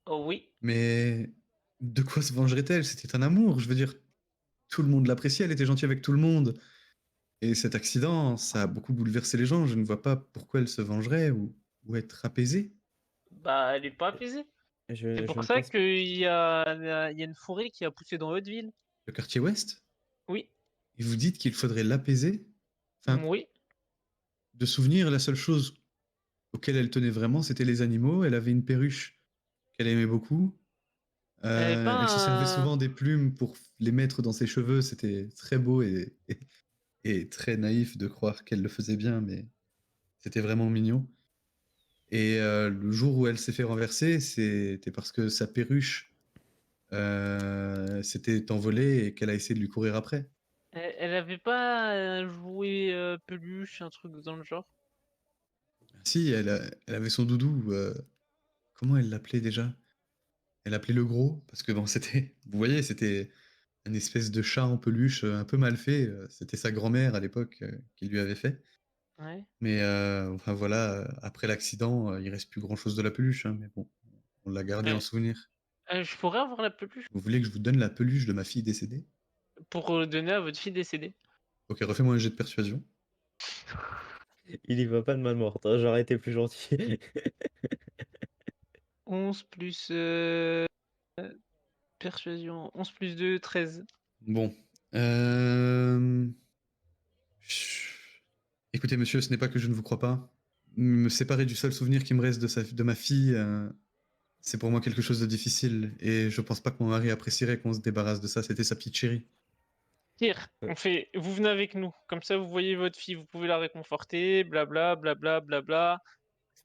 Oh oui. mais de quoi se vengerait-elle? C'était un amour, je veux dire, tout le monde l'appréciait, elle était gentille avec tout le monde. Et cet accident, ça a beaucoup bouleversé les gens, je ne vois pas pourquoi elle se vengerait ou être apaisée. Bah, elle est pas apaisée. C'est Je pour ne ça pense... qu'il y a une forêt qui a poussé dans votre ville. Le quartier ouest? Oui. Et vous dites qu'il faudrait l'apaiser? Enfin, Oui. de souvenir, la seule chose auquel elle tenait vraiment, c'était les animaux. Elle avait une perruche qu'elle aimait beaucoup. Elle est Elle se servait pas un... souvent des plumes pour les mettre dans ses cheveux. C'était très beau et très naïf de croire qu'elle le faisait bien, mais c'était vraiment mignon. Et le jour où elle s'est fait renverser, c'était parce que sa perruche s'était envolée et qu'elle a essayé de lui courir après. Elle avait pas un jouet peluche, un truc dans le genre. Si, elle avait son doudou. Comment elle l'appelait déjà? Elle appelait le gros, parce que bon, c'était, vous voyez, c'était un espèce de chat en peluche un peu mal fait. C'était sa grand-mère à l'époque qui lui avait fait. Ouais. Mais enfin voilà, après l'accident, il reste plus grand-chose de la peluche, hein, mais bon, on l'a gardé en Ouais. souvenir. Je pourrais avoir la peluche Vous voulez que je vous donne la peluche de ma fille décédée? pour, donner à votre fille décédée. OK, refais-moi un jet de persuasion. Il y va pas de main morte, hein, j'aurais été plus gentil. 11 plus, persuasion, 11 plus 2, 13. Bon, écoutez monsieur, ce n'est pas que je ne vous crois pas. Me séparer du seul souvenir qui me reste de ma fille, c'est pour moi quelque chose de difficile et je pense pas que mon mari apprécierait qu'on se débarrasse de ça, c'était sa petite chérie. Pire, Ouais. on fait vous venez avec nous, comme ça vous voyez votre fille, vous pouvez la réconforter, blabla, blabla, blabla.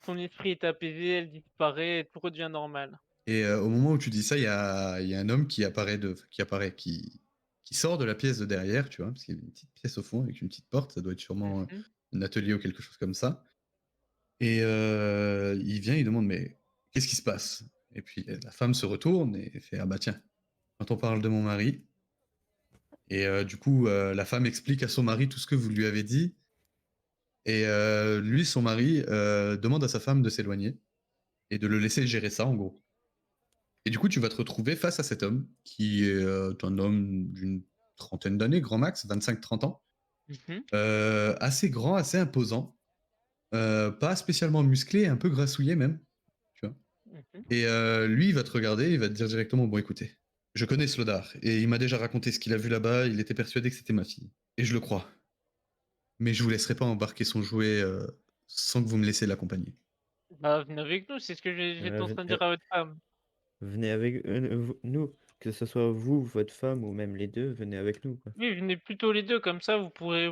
Son esprit est apaisé, elle disparaît et tout redevient normal. Et au moment où tu dis ça, il y a un homme qui sort de la pièce de derrière, tu vois? Parce qu'il y a une petite pièce au fond avec une petite porte, ça doit être sûrement, Mmh. un atelier ou quelque chose comme ça. Et il vient, il demande: «Mais qu'est-ce qui se passe?» Et puis, la femme se retourne et fait: «Ah bah tiens, quand on parle de mon mari». Et du coup, la femme explique à son mari tout ce que vous lui avez dit et lui, son mari, demande à sa femme de s'éloigner et de le laisser gérer ça, en gros. Et du coup, tu vas te retrouver face à cet homme qui est, un homme d'une trentaine d'années, grand max, 25-30 ans. Mmh. Assez grand, assez imposant, pas spécialement musclé, un peu grassouillet même, tu vois? Mmh. Et lui, il va te regarder, il va te dire directement: «Bon écoutez, je connais Slodar et il m'a déjà raconté ce qu'il a vu là-bas, il était persuadé que c'était ma fille et je le crois. Mais je vous laisserai pas embarquer son jouet, sans que vous me laissiez l'accompagner». Bah, venez avec nous, c'est ce que j'étais en Ven train de dire à votre femme. venez avec, v nous, que ce soit vous, votre femme ou même les 2, venez avec nous, quoi. Oui, venez plutôt les 2 comme ça vous pourrez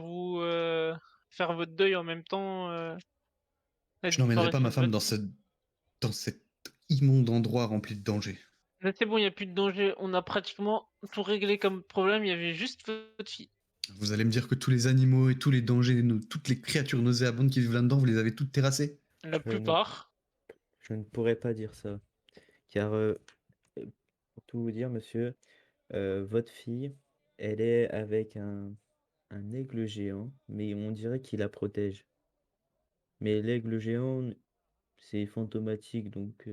faire votre deuil en même temps, la Je n'emmènerai pas disparition ma de femme votre fille. dans cet immonde endroit rempli de dangers. Là, c'est bon, il y a plus de danger, on a pratiquement tout réglé comme problème, il y avait juste votre fille. Vous allez me dire que tous les animaux et tous les dangers, toutes les créatures nauséabondes qui vivent là-dedans, vous les avez toutes terrassées? La Je ne plupart. je ne pourrais pas dire ça, car, pour tout vous dire, monsieur, votre fille, elle est avec un aigle géant, mais on dirait qu'il la protège. Mais l'aigle géant, c'est fantomatique, donc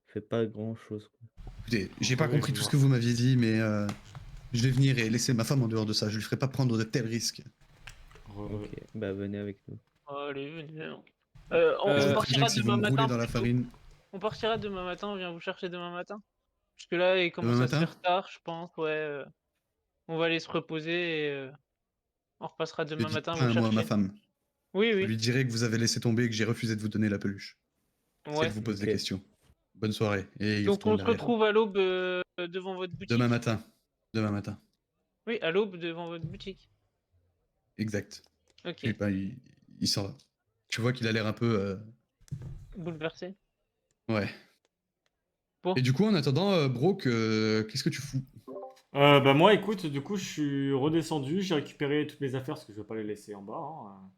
fait pas grand-chose, quoi. Écoutez, j'ai pas Oui, compris je tout ce vois. que vous m'aviez dit, mais je vais venir et laisser ma femme en dehors de ça. Je lui ferai pas prendre de tels risques. OK, bah, venez avec nous. Allez, venez. On Je on sais Euh, très bien partira que si vous demain me roulez matin dans la plutôt. farine On partira demain matin, on vient vous chercher demain matin. Parce que là, il demain commence à se matin, faire tard, je pense, ouais, on va aller se reposer et on repassera ne demain dites matin pas vous un mot à ma chercher. femme. Oui, Je oui, lui dirai que vous avez laissé tomber et que j'ai refusé de vous donner la peluche. Si elle ouais. vous pose des OK. questions. Bonne soirée. Et il Donc retourne on se derrière. retrouve à l'aube, devant votre Demain boutique? matin. Demain matin. Oui, à l'aube devant votre boutique. Exact. Et OK. ben, il s'en va. Tu vois qu'il a l'air un peu... Bouleversé. Ouais. Bon, Et du coup, en attendant, Brooke, qu'est-ce que tu fous? Bah moi, écoute, du coup, je suis redescendu, j'ai récupéré toutes mes affaires parce que je vais pas les laisser en bas, hein.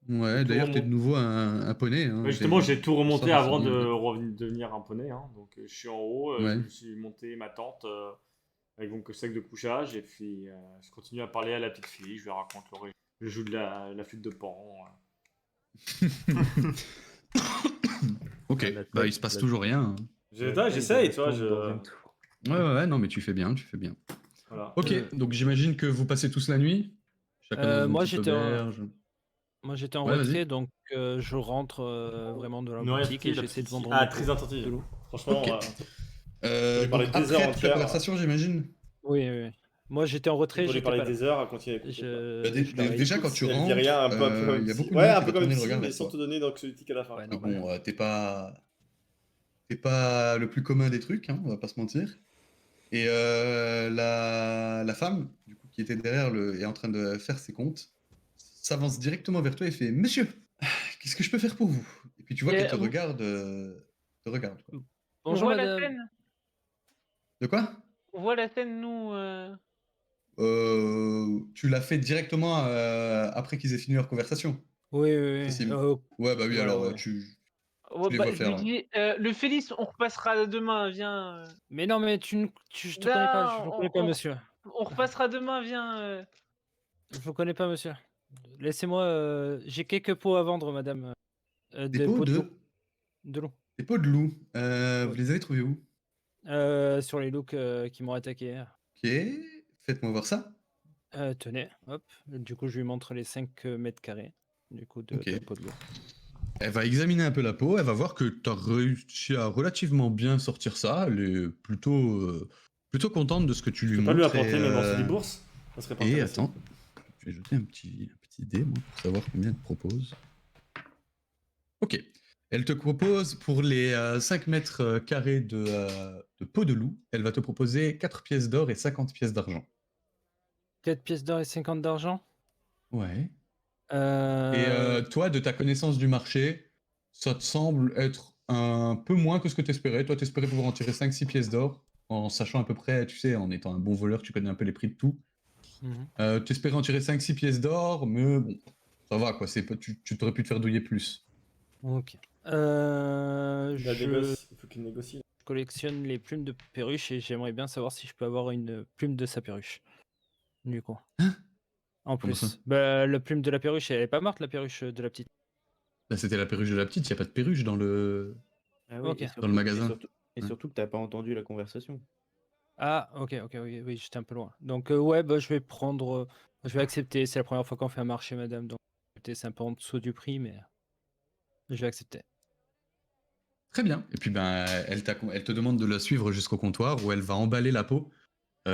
J'ai Ouais, tout d'ailleurs, t'es de remonté. nouveau un poney. Hein. Ouais, justement, j'ai tout remonté Bonsoir, avant de Sylvie. devenir un poney, hein. Donc, je suis en haut, je Ouais. me suis monté ma tente avec mon sac de couchage et puis je continue à parler à la petite fille, je lui raconte l'origine. Je joue de la flûte de Pan. Ok, La bah il tête se passe la toujours rien. Hein. la taille de J'essaye, la tu vois, tombe dans une tour. Ouais, non, mais tu fais bien, tu fais bien. Voilà. Ok, donc j'imagine que vous passez tous la nuit, chacun dans une moi, petite auberge. j'étais en Ouais, vas-y. retrait, donc je rentre vraiment de la Non, boutique et la j'essaie de petite fille. vendre Ah, mes très pots attentive. de l'eau. Franchement, Ok. peux lui parler Donc des heures après toute la entières. conversation, j'imagine. Oui, oui, oui. Moi, j'étais en Tu retrait, peux lui j'étais parler pas là. des heures à continuer à écouter. Bah, Je leur ai déjà, dit. quand tu Elle dit rentres, rien, un peu comme il y a psy. beaucoup de Ouais, monde un qui peu va comme tourner le psy, regard mais vers sans toi. te donner d'anxiolytique à la fin. Ouais, Donc normal. bon, t'es pas le plus commun des trucs, hein, on va pas se mentir. Et la femme, du coup, qui était derrière est en train de faire ses comptes, s'avance directement vers toi et fait: Monsieur, qu'est-ce que je peux faire pour vous? Et puis tu vois qu'elle et te regarde, quoi. on Bonjour voit la madame. scène? De quoi? On voit la scène nous, Tu l'as fait directement après qu'ils aient fini leur conversation, Oui, oui, oui. Cécile. Ouais, bah oui, Voilà, alors ouais. tu Ouais, les bah, vois je lui faire. dis, le Félix, on repassera demain, viens. Mais non, mais je te connais pas, je vous Non, connais pas, monsieur. on repassera demain, viens. Je vous connais pas, monsieur. Laissez-moi, j'ai quelques pots à vendre, madame. Des Des pots pots de loup. de... De loup. Des pots de loup. Vous Ouais. les avez trouvés où? Sur les loups qui m'ont attaqué. Ok, faites-moi voir ça. Tenez, hop. Du coup, je lui montre les 5 mètres carrés. Du coup, de Ok. pots de loup. Elle va examiner un peu la peau, elle va voir que tu as réussi à relativement bien sortir ça. Elle est plutôt contente de ce que tu lui Je peux pas lui montres. apporter et, mes morceaux du bourse? Ça serait pas et intéressant. attends, je vais jeter un petit dé moi, pour savoir combien elle te propose. Ok. Elle te propose pour les 5 mètres carrés de peau de loup, elle va te proposer 4 pièces d'or et 50 pièces d'argent. 4 pièces d'or et 50 d'argent. Ouais. Euh... Et toi, de ta connaissance du marché, ça te semble être un peu moins que ce que tu espérais. Toi, tu espérais pouvoir en tirer 5-6 pièces d'or, en sachant à peu près, tu sais, en étant un bon voleur, tu connais un peu les prix de tout. Tu espérais en tirer 5-6 pièces d'or, mais bon, ça va quoi, tu t'aurais pu te faire douiller plus. Ok. Il Je faut qu'il négocie. collectionne les plumes de perruche et j'aimerais bien savoir si je peux avoir une plume de sa perruche. Du coup. En Comment ça? plus. Bah, la plume de la perruche, elle est pas morte, la perruche de la petite. Là, c'était la perruche de la petite, il n'y a pas de perruche dans le Ok. dans le magasin. Et surtout que t'as pas entendu la conversation. Ah, ok, oui, j'étais un peu loin. Donc, ouais, bah, je vais prendre. Je vais accepter. C'est la première fois qu'on fait un marché, madame. Donc, écoutez, c'est un peu en dessous du prix, mais je vais accepter. Très bien. Et puis, ben, elle te demande de la suivre jusqu'au comptoir où elle va emballer la peau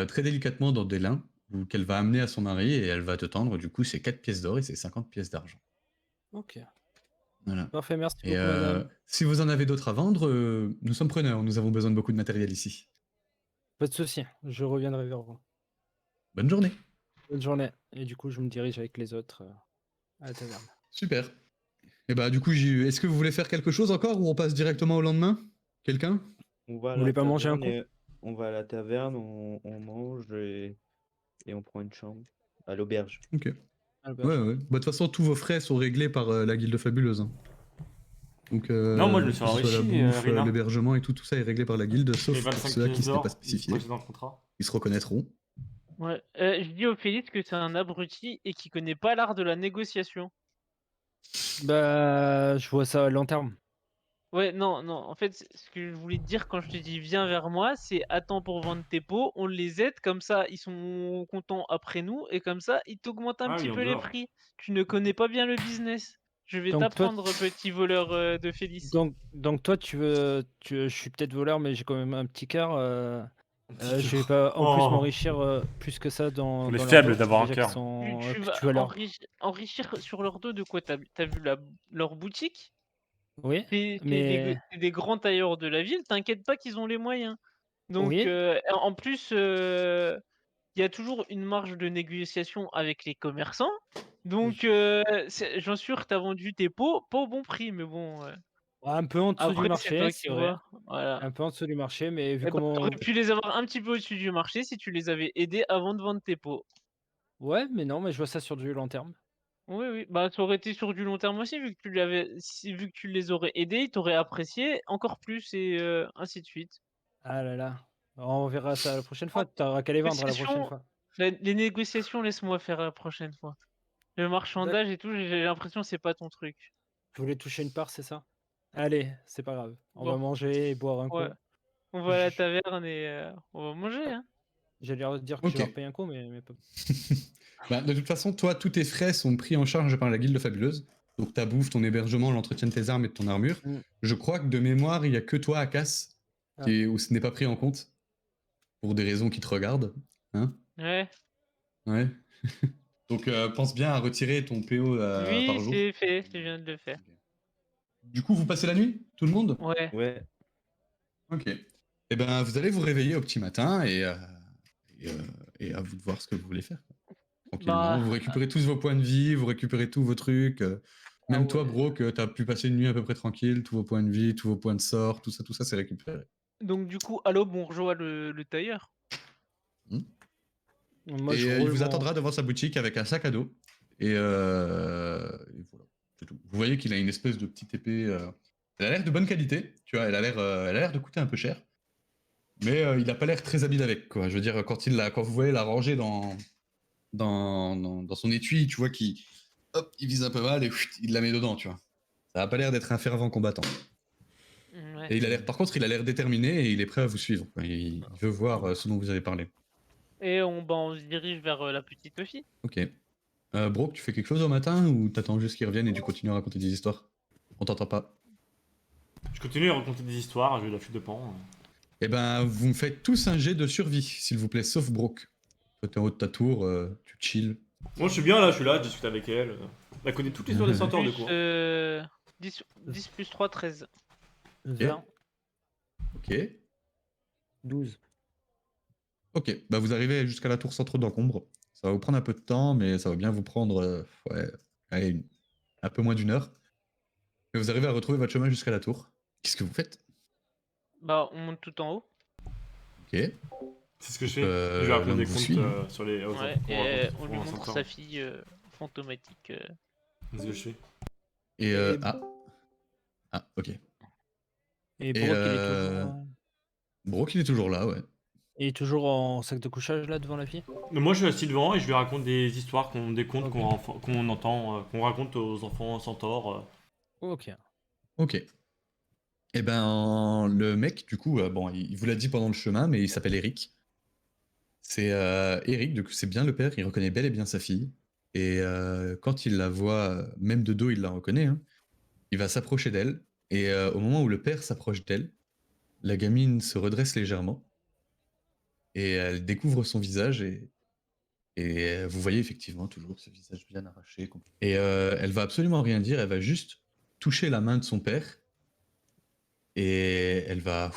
très délicatement dans des lins qu'elle va amener à son mari et elle va te tendre, du coup, c'est 4 pièces d'or et c'est 50 pièces d'argent. Ok. Voilà. Parfait, merci Et beaucoup, madame. si vous en avez d'autres à vendre, nous sommes preneurs, nous avons besoin de beaucoup de matériel ici. Pas de souci, je reviendrai vers vous. Bonne journée. Bonne journée. Et du coup, je me dirige avec les autres à la taverne. Super. Et bah, du coup, est-ce que vous voulez faire quelque chose encore ou on passe directement au lendemain? Quelqu'un? On va à Vous la voulez pas manger un taverne coup? on va à la taverne, on mange et on prend une chambre à l'auberge. Ok. À Ouais, l'auberge. ouais. Bah, de toute façon, tous vos frais sont réglés par la guilde fabuleuse. Hein. Donc, Non, moi je me suis que ce soit la enrichi, bouffe, Rina. l'hébergement et tout ça est réglé par la guilde, Les sauf pour 25 ceux à qui pièces ce n'est pas d'or, ils sont spécifié. passés dans le contrat. Ils se reconnaîtront. Ouais. Je dis au Félix que c'est un abruti et qui connaît pas l'art de la négociation. Bah, je vois ça à long terme. Ouais, non, non. En fait, ce que je voulais te dire quand je te dis viens vers moi, c'est attends pour vendre tes pots, on les aide, comme ça ils sont contents après nous, et comme ça ils t'augmentent un Ah petit oui, en peu les dehors. prix. Tu ne connais pas bien le business. Je vais Donc toi, t'apprendre, petit voleur de Félix. donc toi, je suis peut-être voleur, mais j'ai quand même un petit cœur. Je vais pas en plus Oh, m'enrichir plus que ça pour dans les leur faibles dos, d'avoir un déjà qu'ils cœur. sont Tu vas petits voleurs. enrichir sur leur dos de quoi? T'as vu leur boutique? Oui, C'est mais des grands tailleurs de la ville, t'inquiète pas qu'ils ont les moyens. Donc, oui, en plus, il y a toujours une marge de négociation avec les commerçants. Donc, j'en suis sûr que tu as vendu tes pots, pas au bon prix, mais bon, un peu en dessous du après c'est marché, toi c'est qui vrai. vois. Voilà. Un peu en dessous du marché, mais vu Et bah, tu comment. pu les avoir un petit peu au-dessus du marché si tu les avais aidés avant de vendre tes pots. Ouais, mais non, mais je vois ça sur du long terme. Oui, oui, bah, ça aurait été sur du long terme aussi vu que vu que tu les aurais aidés, ils t'auraient apprécié encore plus et ainsi de suite. Ah là là, on verra ça la prochaine fois. Tu auras qu'à les vendre la prochaine Négociations fois. les négociations, laisse-moi faire la prochaine fois. Le D'accord. marchandage et tout, j'ai l'impression que c'est pas ton truc. Tu voulais toucher une part, c'est ça? Allez, c'est pas grave. On va Bon, manger et boire un ouais, coup. on va à la Je- taverne et on va manger, hein. J'allais leur dire que je Ok. leur paye un coup, mais pas. Bah, de toute façon, toi, tous tes frais sont pris en charge par la guilde fabuleuse. Donc ta bouffe, ton hébergement, l'entretien de tes armes et de ton armure. Mm. Je crois que de mémoire, il n'y a que toi à Casse où ce n'est pas pris en compte. Pour des raisons qui te regardent. Hein? Ouais. Ouais. Donc pense bien à retirer ton PO Oui, par jour. c'est fait, je viens de le faire. Du coup, vous passez la nuit, tout le monde? Ouais. Ouais. Ok. Eh ben, vous allez vous réveiller au petit matin et à vous de voir ce que vous voulez faire. Tranquillement. Bah, Vous récupérez tous vos points de vie, vous récupérez tous vos trucs. Même ah toi, ouais. Bro, que t'as pu passer une nuit à peu près tranquille, tous vos points de vie, tous vos points de sort, tout ça, c'est récupéré. Donc du coup, à l'aube, on rejoint le tailleur. Moi, Et je il roule vous mon. attendra devant sa boutique avec un sac à dos. Et voilà, c'est tout. Vous voyez qu'il a une espèce de petite épée Elle a l'air de bonne qualité, tu vois, elle a l'air de coûter un peu cher. Mais il a pas l'air très habile avec, quoi. Je veux dire, quand vous voyez la ranger dans son étui, tu vois qu'il il vise un peu mal et il la met dedans, tu vois. Ça a pas l'air d'être un fervent combattant. Ouais. Et par contre, il a l'air déterminé et il est prêt à vous suivre, quoi. Il veut voir ce dont vous avez parlé. Et on se dirige vers la petite fille. Ok. Brock, tu fais quelque chose au matin ou t'attends juste qu'ils reviennent et tu continues à raconter des histoires? On t'entend pas. Je continue à raconter des histoires, j'ai eu la fuite de pan. Eh ben, vous me faites tous un jet de survie, s'il vous plaît, sauf Brock. Toi, t'es en haut de ta tour, tu chill. Moi, je suis bien là, je suis là, je discute avec elle. Elle connaît toutes les histoires des centaures de Plus, cours. 10 plus 3, 13. 20. Ok. 12. Ok, bah vous arrivez jusqu'à la tour sans trop d'encombre. Ça va vous prendre un peu de temps, mais ça va bien vous prendre allez, un peu moins d'une heure. Mais vous arrivez à retrouver votre chemin jusqu'à la tour. Qu'est-ce que vous faites? Bah, on monte tout en haut. Ok. C'est ce que je fais. Euh, Je vais raconter l'un des vous contes suit, sur les. Ouais, et on lui montre sa fille fantomatique. C'est ce que je fais. Et Et- ah, ok. Et Brock, il est toujours. Brock, il est toujours là, ouais. Il est toujours en sac de couchage là devant la fille. Mais moi, je suis assis devant et je lui raconte des histoires, des contes Ok. qu'on entend, qu'on raconte aux enfants centaures. Ok. Ok. Et ben, le mec, du coup, bon, il vous l'a dit pendant le chemin, mais il s'appelle Eric. C'est Eric, du coup, c'est bien le père, il reconnaît bel et bien sa fille. Et quand il la voit, même de dos, il la reconnaît, hein. Il va s'approcher d'elle. Et au moment où le père s'approche d'elle, la gamine se redresse légèrement. Et elle découvre son visage et vous voyez effectivement toujours ce visage bien arraché. Et elle va absolument rien dire, elle va juste toucher la main de son père et elle va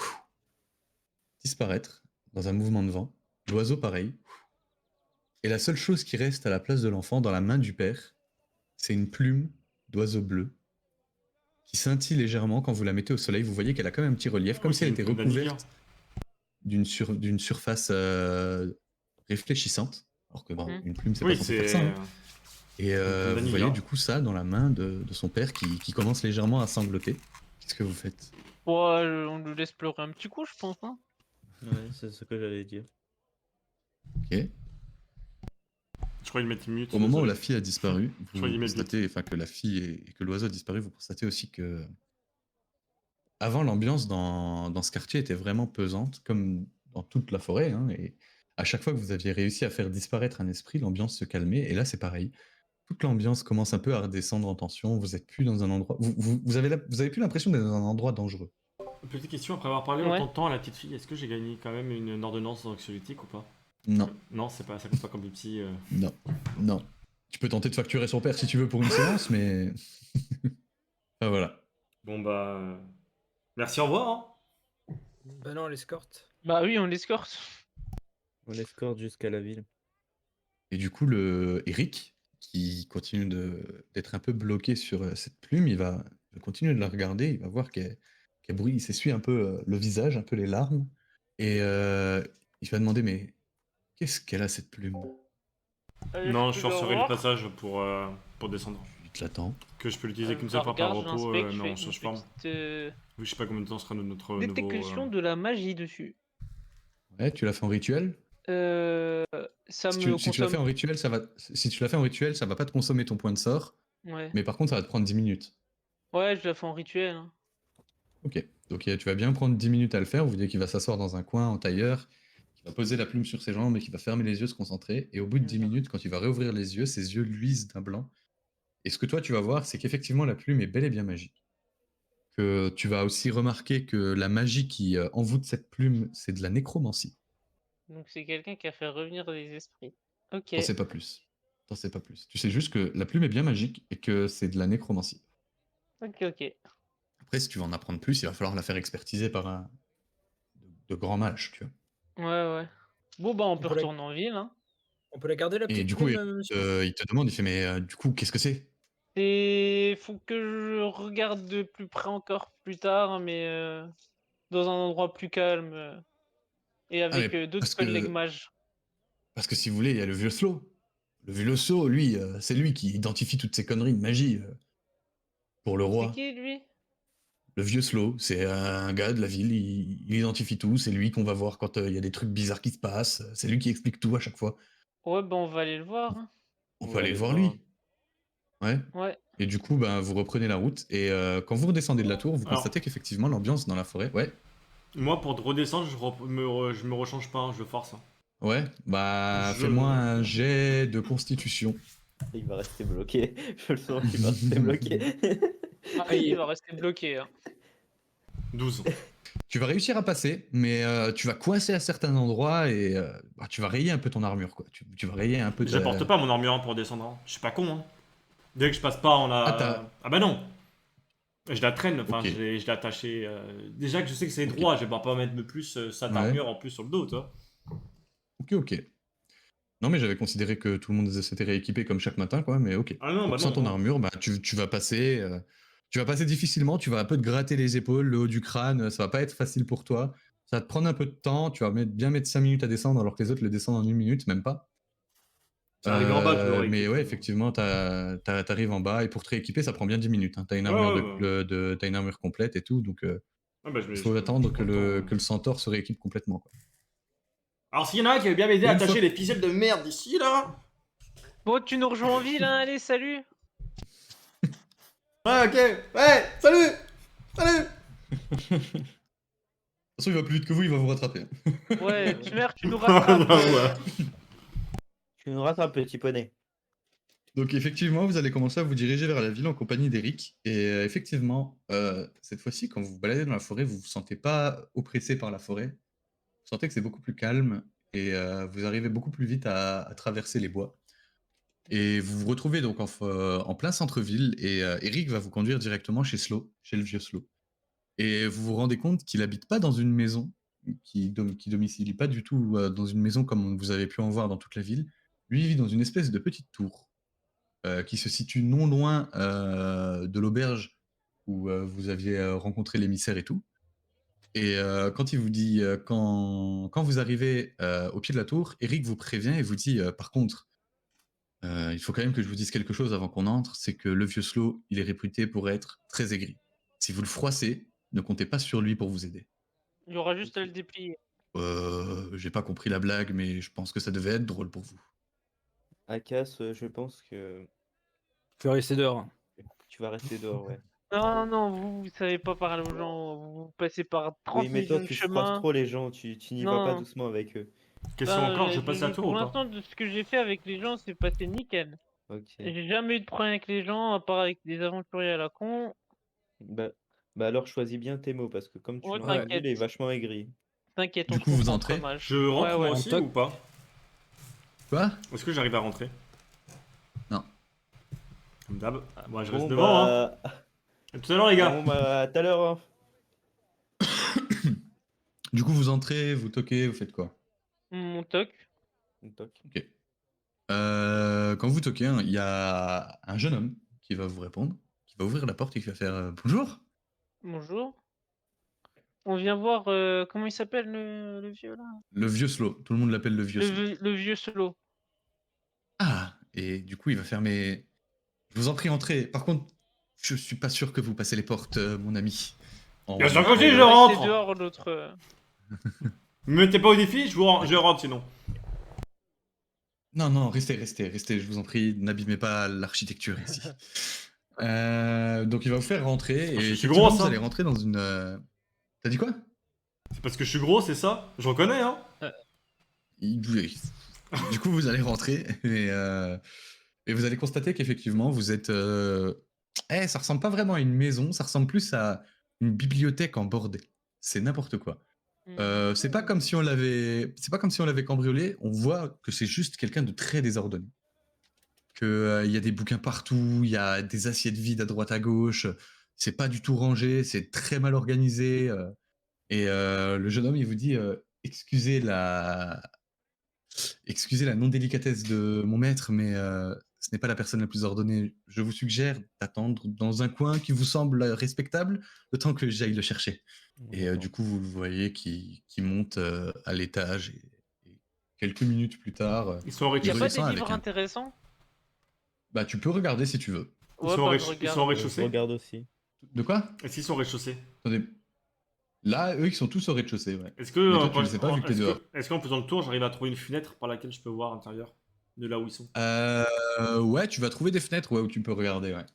disparaître dans un mouvement de vent. L'oiseau pareil. Et la seule chose qui reste à la place de l'enfant dans la main du père, c'est une plume d'oiseau bleu qui scintille légèrement quand vous la mettez au soleil. Vous voyez qu'elle a quand même un petit relief, comme si elle était recouverte d'une surface réfléchissante. Alors que bon, une plume, c'est pas censé faire ça. Hein. Et vous voyez du coup ça dans la main de son père qui commence légèrement à sangloter. Qu'est-ce que vous faites? Ouais, on lui laisse pleurer un petit coup, je pense. Hein. Ouais, c'est ce que j'allais dire. Ok. Je crois qu'il met mute. Au moment où la fille a disparu, Je crois qu'il vous met constatez, enfin que la fille et que l'oiseau a disparu, vous constatez aussi que avant l'ambiance dans ce quartier était vraiment pesante, comme dans toute la forêt, hein, et à chaque fois que vous aviez réussi à faire disparaître un esprit, l'ambiance se calmait, et là c'est pareil. Toute l'ambiance commence un peu à redescendre en tension, vous êtes plus dans un endroit... Vous avez plus l'impression d'être dans un endroit dangereux. Petite question, après avoir parlé autant de temps à la petite fille, est-ce que j'ai gagné quand même une ordonnance anxiolytique ou pas? Non. Non, ça compte pas comme du psy. Non, non. Tu peux tenter de facturer son père si tu veux pour une séance, mais... Enfin voilà. Bon bah... Merci, au revoir. Hein. Bah non, on l'escorte. Bah oui, on l'escorte. On l'escorte jusqu'à la ville. Et du coup, le Eric, qui continue d'être un peu bloqué sur cette plume, il va continuer de la regarder, il va voir qu'elle brille, il s'essuie un peu le visage, un peu les larmes, et il va demander, mais qu'est-ce qu'elle a cette plume? Non, je forcerai le passage pour descendre. Il te l'attend. Que je peux l'utiliser qu'une seule fois par repos, mais on je change forme. petite, Oui, je sais pas combien de temps sera notre détection nouveau... de la magie dessus. Ouais, tu l'as fait en rituel? Ça Si me tu l'as fait en rituel, si tu l'as fait en rituel, ça va pas te consommer ton point de sort, Ouais. mais par contre, ça va te prendre 10 minutes. Ouais, je la fais en rituel. Hein. Ok, donc tu vas bien prendre 10 minutes à le faire. Vous voyez qu'il va s'asseoir dans un coin en tailleur, qu'il va poser la plume sur ses jambes et qu'il va fermer les yeux, se concentrer. Et au bout de 10 minutes, quand il va réouvrir les yeux, ses yeux luisent d'un blanc. Et ce que toi tu vas voir, c'est qu'effectivement la plume est bel et bien magique. Que tu vas aussi remarquer que la magie qui envoûte cette plume, c'est de la nécromancie. Donc c'est quelqu'un qui a fait revenir les esprits. Ok. T'en sais pas plus. T'en sais pas plus. Tu sais juste que la plume est bien magique et que c'est de la nécromancie. Ok, ok. Après, si tu veux en apprendre plus, il va falloir la faire expertiser par un de grands mages, tu vois. Ouais, ouais. Bon, bah, on peut peut la- retourner en ville. Hein. On peut la garder la Et petite du coup, plume, monsieur il te demande, il fait, mais du coup, qu'est-ce que c'est? Et faut que je regarde de plus près encore plus tard, mais dans un endroit plus calme et Ah, avec mais d'autres collègues mages. parce que si vous voulez, il y a le vieux Slow. Le vieux Slow, lui, c'est lui qui identifie toutes ces conneries de magie pour le C'est roi. qui lui? Le vieux Slow, c'est un gars de la ville, il identifie tout, c'est lui qu'on va voir quand il y a des trucs bizarres qui se passent, c'est lui qui explique tout à chaque fois. Ouais, bah, on va aller le voir, hein. On On peut va aller aller le voir voir. lui. Ouais. Ouais. Et du coup, ben, vous reprenez la route, et quand vous redescendez de la tour, vous Alors. constatez qu'effectivement, l'ambiance dans la forêt, ouais. Moi, pour redescendre, je me rechange pas, hein, je force. Hein. Ouais, bah Je- fais-moi un jet de constitution. Il va rester bloqué. Je le sens qu'il va rester bloqué. Ah, il va rester bloqué, hein. 12. Tu vas réussir à passer, mais tu vas coincer à certains endroits et bah, tu vas rayer un peu ton armure, quoi. Tu vas rayer un peu de... J'apporte pas mon armure hein, pour descendre. Hein. Je suis pas con. Hein. Dès que je passe pas, on la. Ah bah non. Je la traîne, enfin, Ok. je l'ai attachée. Déjà que je sais que c'est droit, je vais pas mettre de plus ça d'armure en plus sur le dos, toi. Ok. Non, mais j'avais considéré que tout le monde s'était rééquipé comme chaque matin, quoi, mais ok. Ah non, Donc, bah sans non, ton non. armure, bah, tu vas passer... tu vas passer difficilement, tu vas un peu te gratter les épaules, le haut du crâne, ça va pas être facile pour toi. Ça va te prendre un peu de temps, tu vas bien mettre 5 minutes à descendre alors que les autres le descendent en 1 minute, même pas. C'est arrivé en bas que je l'aurais Mais équipé. ouais, effectivement, t'arrives en bas et pour te rééquiper, ça prend bien 10 minutes. Hein. T'as une armure, t'as une armure complète et tout, donc Ah bah, il faut attendre que le centaure se rééquipe complètement. Quoi. Alors, s'il y en a un qui veut bien m'aider à Une attacher fois- les ficelles de merde d'ici là. Bon, tu nous rejoins en ville, hein. Allez, salut. Ouais, ok. Ouais, salut. Salut. De toute façon, il va plus vite que vous, il va vous rattraper. Ouais, tu meurs, tu nous rattrapes. Tu nous rattrapes, petit poney. Donc effectivement, vous allez commencer à vous diriger vers la ville en compagnie d'Eric. Et effectivement, cette fois-ci, quand vous vous baladez dans la forêt, vous ne vous sentez pas oppressé par la forêt. Vous sentez que c'est beaucoup plus calme et vous arrivez beaucoup plus vite à traverser les bois. Et vous vous retrouvez donc en plein centre-ville et Eric va vous conduire directement chez Slow, chez le vieux Slow. Et vous vous rendez compte qu'il habite pas dans une maison, qui domicilie pas du tout dans une maison comme vous avez pu en voir dans toute la ville. Lui, il vit dans une espèce de petite tour qui se situe non loin de l'auberge où vous aviez rencontré l'émissaire et tout. Et quand il vous dit, quand vous arrivez au pied de la tour, Eric vous prévient et vous dit par contre, il faut quand même que je vous dise quelque chose avant qu'on entre, c'est que le vieux Slow, il est réputé pour être très aigri. Si vous le froissez, ne comptez pas sur lui pour vous aider. Il y aura juste à le déplier. J'ai pas compris la blague, mais je pense que ça devait être drôle pour vous. Akas, je pense que Tu vas rester dehors. tu vas rester dehors, ouais. Non, non, vous savez pas parler aux gens. Vous passez par 30 Oui, mais toi, millions de tu froisses chemins. trop les gens, tu n'y vas pas Non. doucement avec eux. Question encore, je passe la tour ou Pour pas? l'instant, de ce que j'ai fait avec les gens, c'est passé nickel. Ok. J'ai jamais eu de problème avec les gens, à part avec des aventuriers à la con. Bah alors choisis bien tes mots, parce que comme tu Ouais, l'as entendu, t'inquiète. il est vachement aigri. T'inquiète, Du on coup, vous comprend entrez très mal. Je rentre Ouais, moi ouais. aussi toc. ou pas? Quoi? Est-ce que j'arrive à rentrer? Non. Comme d'hab. Moi, je reste Bon, devant. Hein. À tout à l'heure, les gars. Bon, bah, à tout à l'heure. Hein. Du coup, vous entrez, vous toquez, vous faites quoi? Mon toc. Toc. Ok. Quand vous toquez, hein, il y a un jeune homme qui va vous répondre, qui va ouvrir la porte et qui va faire bonjour. Bonjour. On vient voir, comment il s'appelle le vieux là? Le vieux Slow. Tout le monde l'appelle le vieux Slow. Le vieux Solo. Ah, et du coup, il va fermer. Je vous en prie, entrez. Par contre, je suis pas sûr que vous passez les portes, mon ami. Bien sûr Non, que si, mais je restez rentre. dehors l'autre. Me mettez pas au défi, je rentre sinon. Non, restez, je vous en prie, n'abîmez pas l'architecture ici. Donc il va vous faire rentrer, et Je suis effectivement, gros, vous ça. allez rentrer dans une... T'as dit quoi? C'est parce que je suis gros, c'est ça? Je reconnais, hein? Du coup, vous allez rentrer, et vous allez constater qu'effectivement, vous êtes... ça ressemble pas vraiment à une maison, ça ressemble plus à une bibliothèque en bordée. C'est n'importe quoi. C'est pas comme si on l'avait cambriolé, on voit que c'est juste quelqu'un de très désordonné. Que il y a des bouquins partout, il y a des assiettes vides à droite à gauche, c'est pas du tout rangé, c'est très mal organisé. Et le jeune homme, il vous dit excusez la non-délicatesse de mon maître, mais ce n'est pas la personne la plus ordonnée. Je vous suggère d'attendre dans un coin qui vous semble respectable, le temps que j'aille le chercher. Et du coup, vous le voyez qui monte à l'étage. Et quelques minutes plus tard, Ils sont au Y a rez-de-chaussée. pas redescend des avec livres un- intéressants? Bah, tu peux regarder si tu veux. Ils Ouais, sont au bah, rez- je ils regarde. sont au Je rez-de-chaussée. regarde aussi. De quoi? Est-ce qu'ils sont au rez-de-chaussée? Attendez. Là, eux, ils sont tous au rez-de-chaussée, ouais. Est-ce que, Mais toi, tu le sais pas vu que t'es dehors. est-ce qu'en faisant le tour, j'arrive à trouver une fenêtre par laquelle je peux voir à l'intérieur de là où ils sont? Ouais, tu vas trouver des fenêtres ouais, où tu peux regarder, ouais.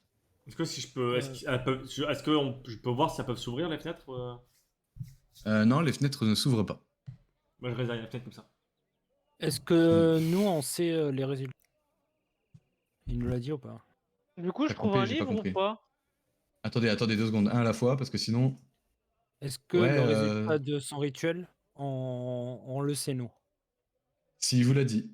Est-ce que si je peux, est-ce que je peux voir si elles peuvent s'ouvrir les fenêtres? Non, les fenêtres ne s'ouvrent pas. Moi, je réserve la fenêtre comme ça. Est-ce que nous, on sait les résultats? Il nous l'a dit ou pas? Du coup, je T'as trouve compris, un j'ai pas livre ou compris. pas? Attendez 2 secondes, un à la fois, parce que sinon... Est-ce que Ouais, le résultat de son rituel, on le sait, nous? S'il vous l'a dit.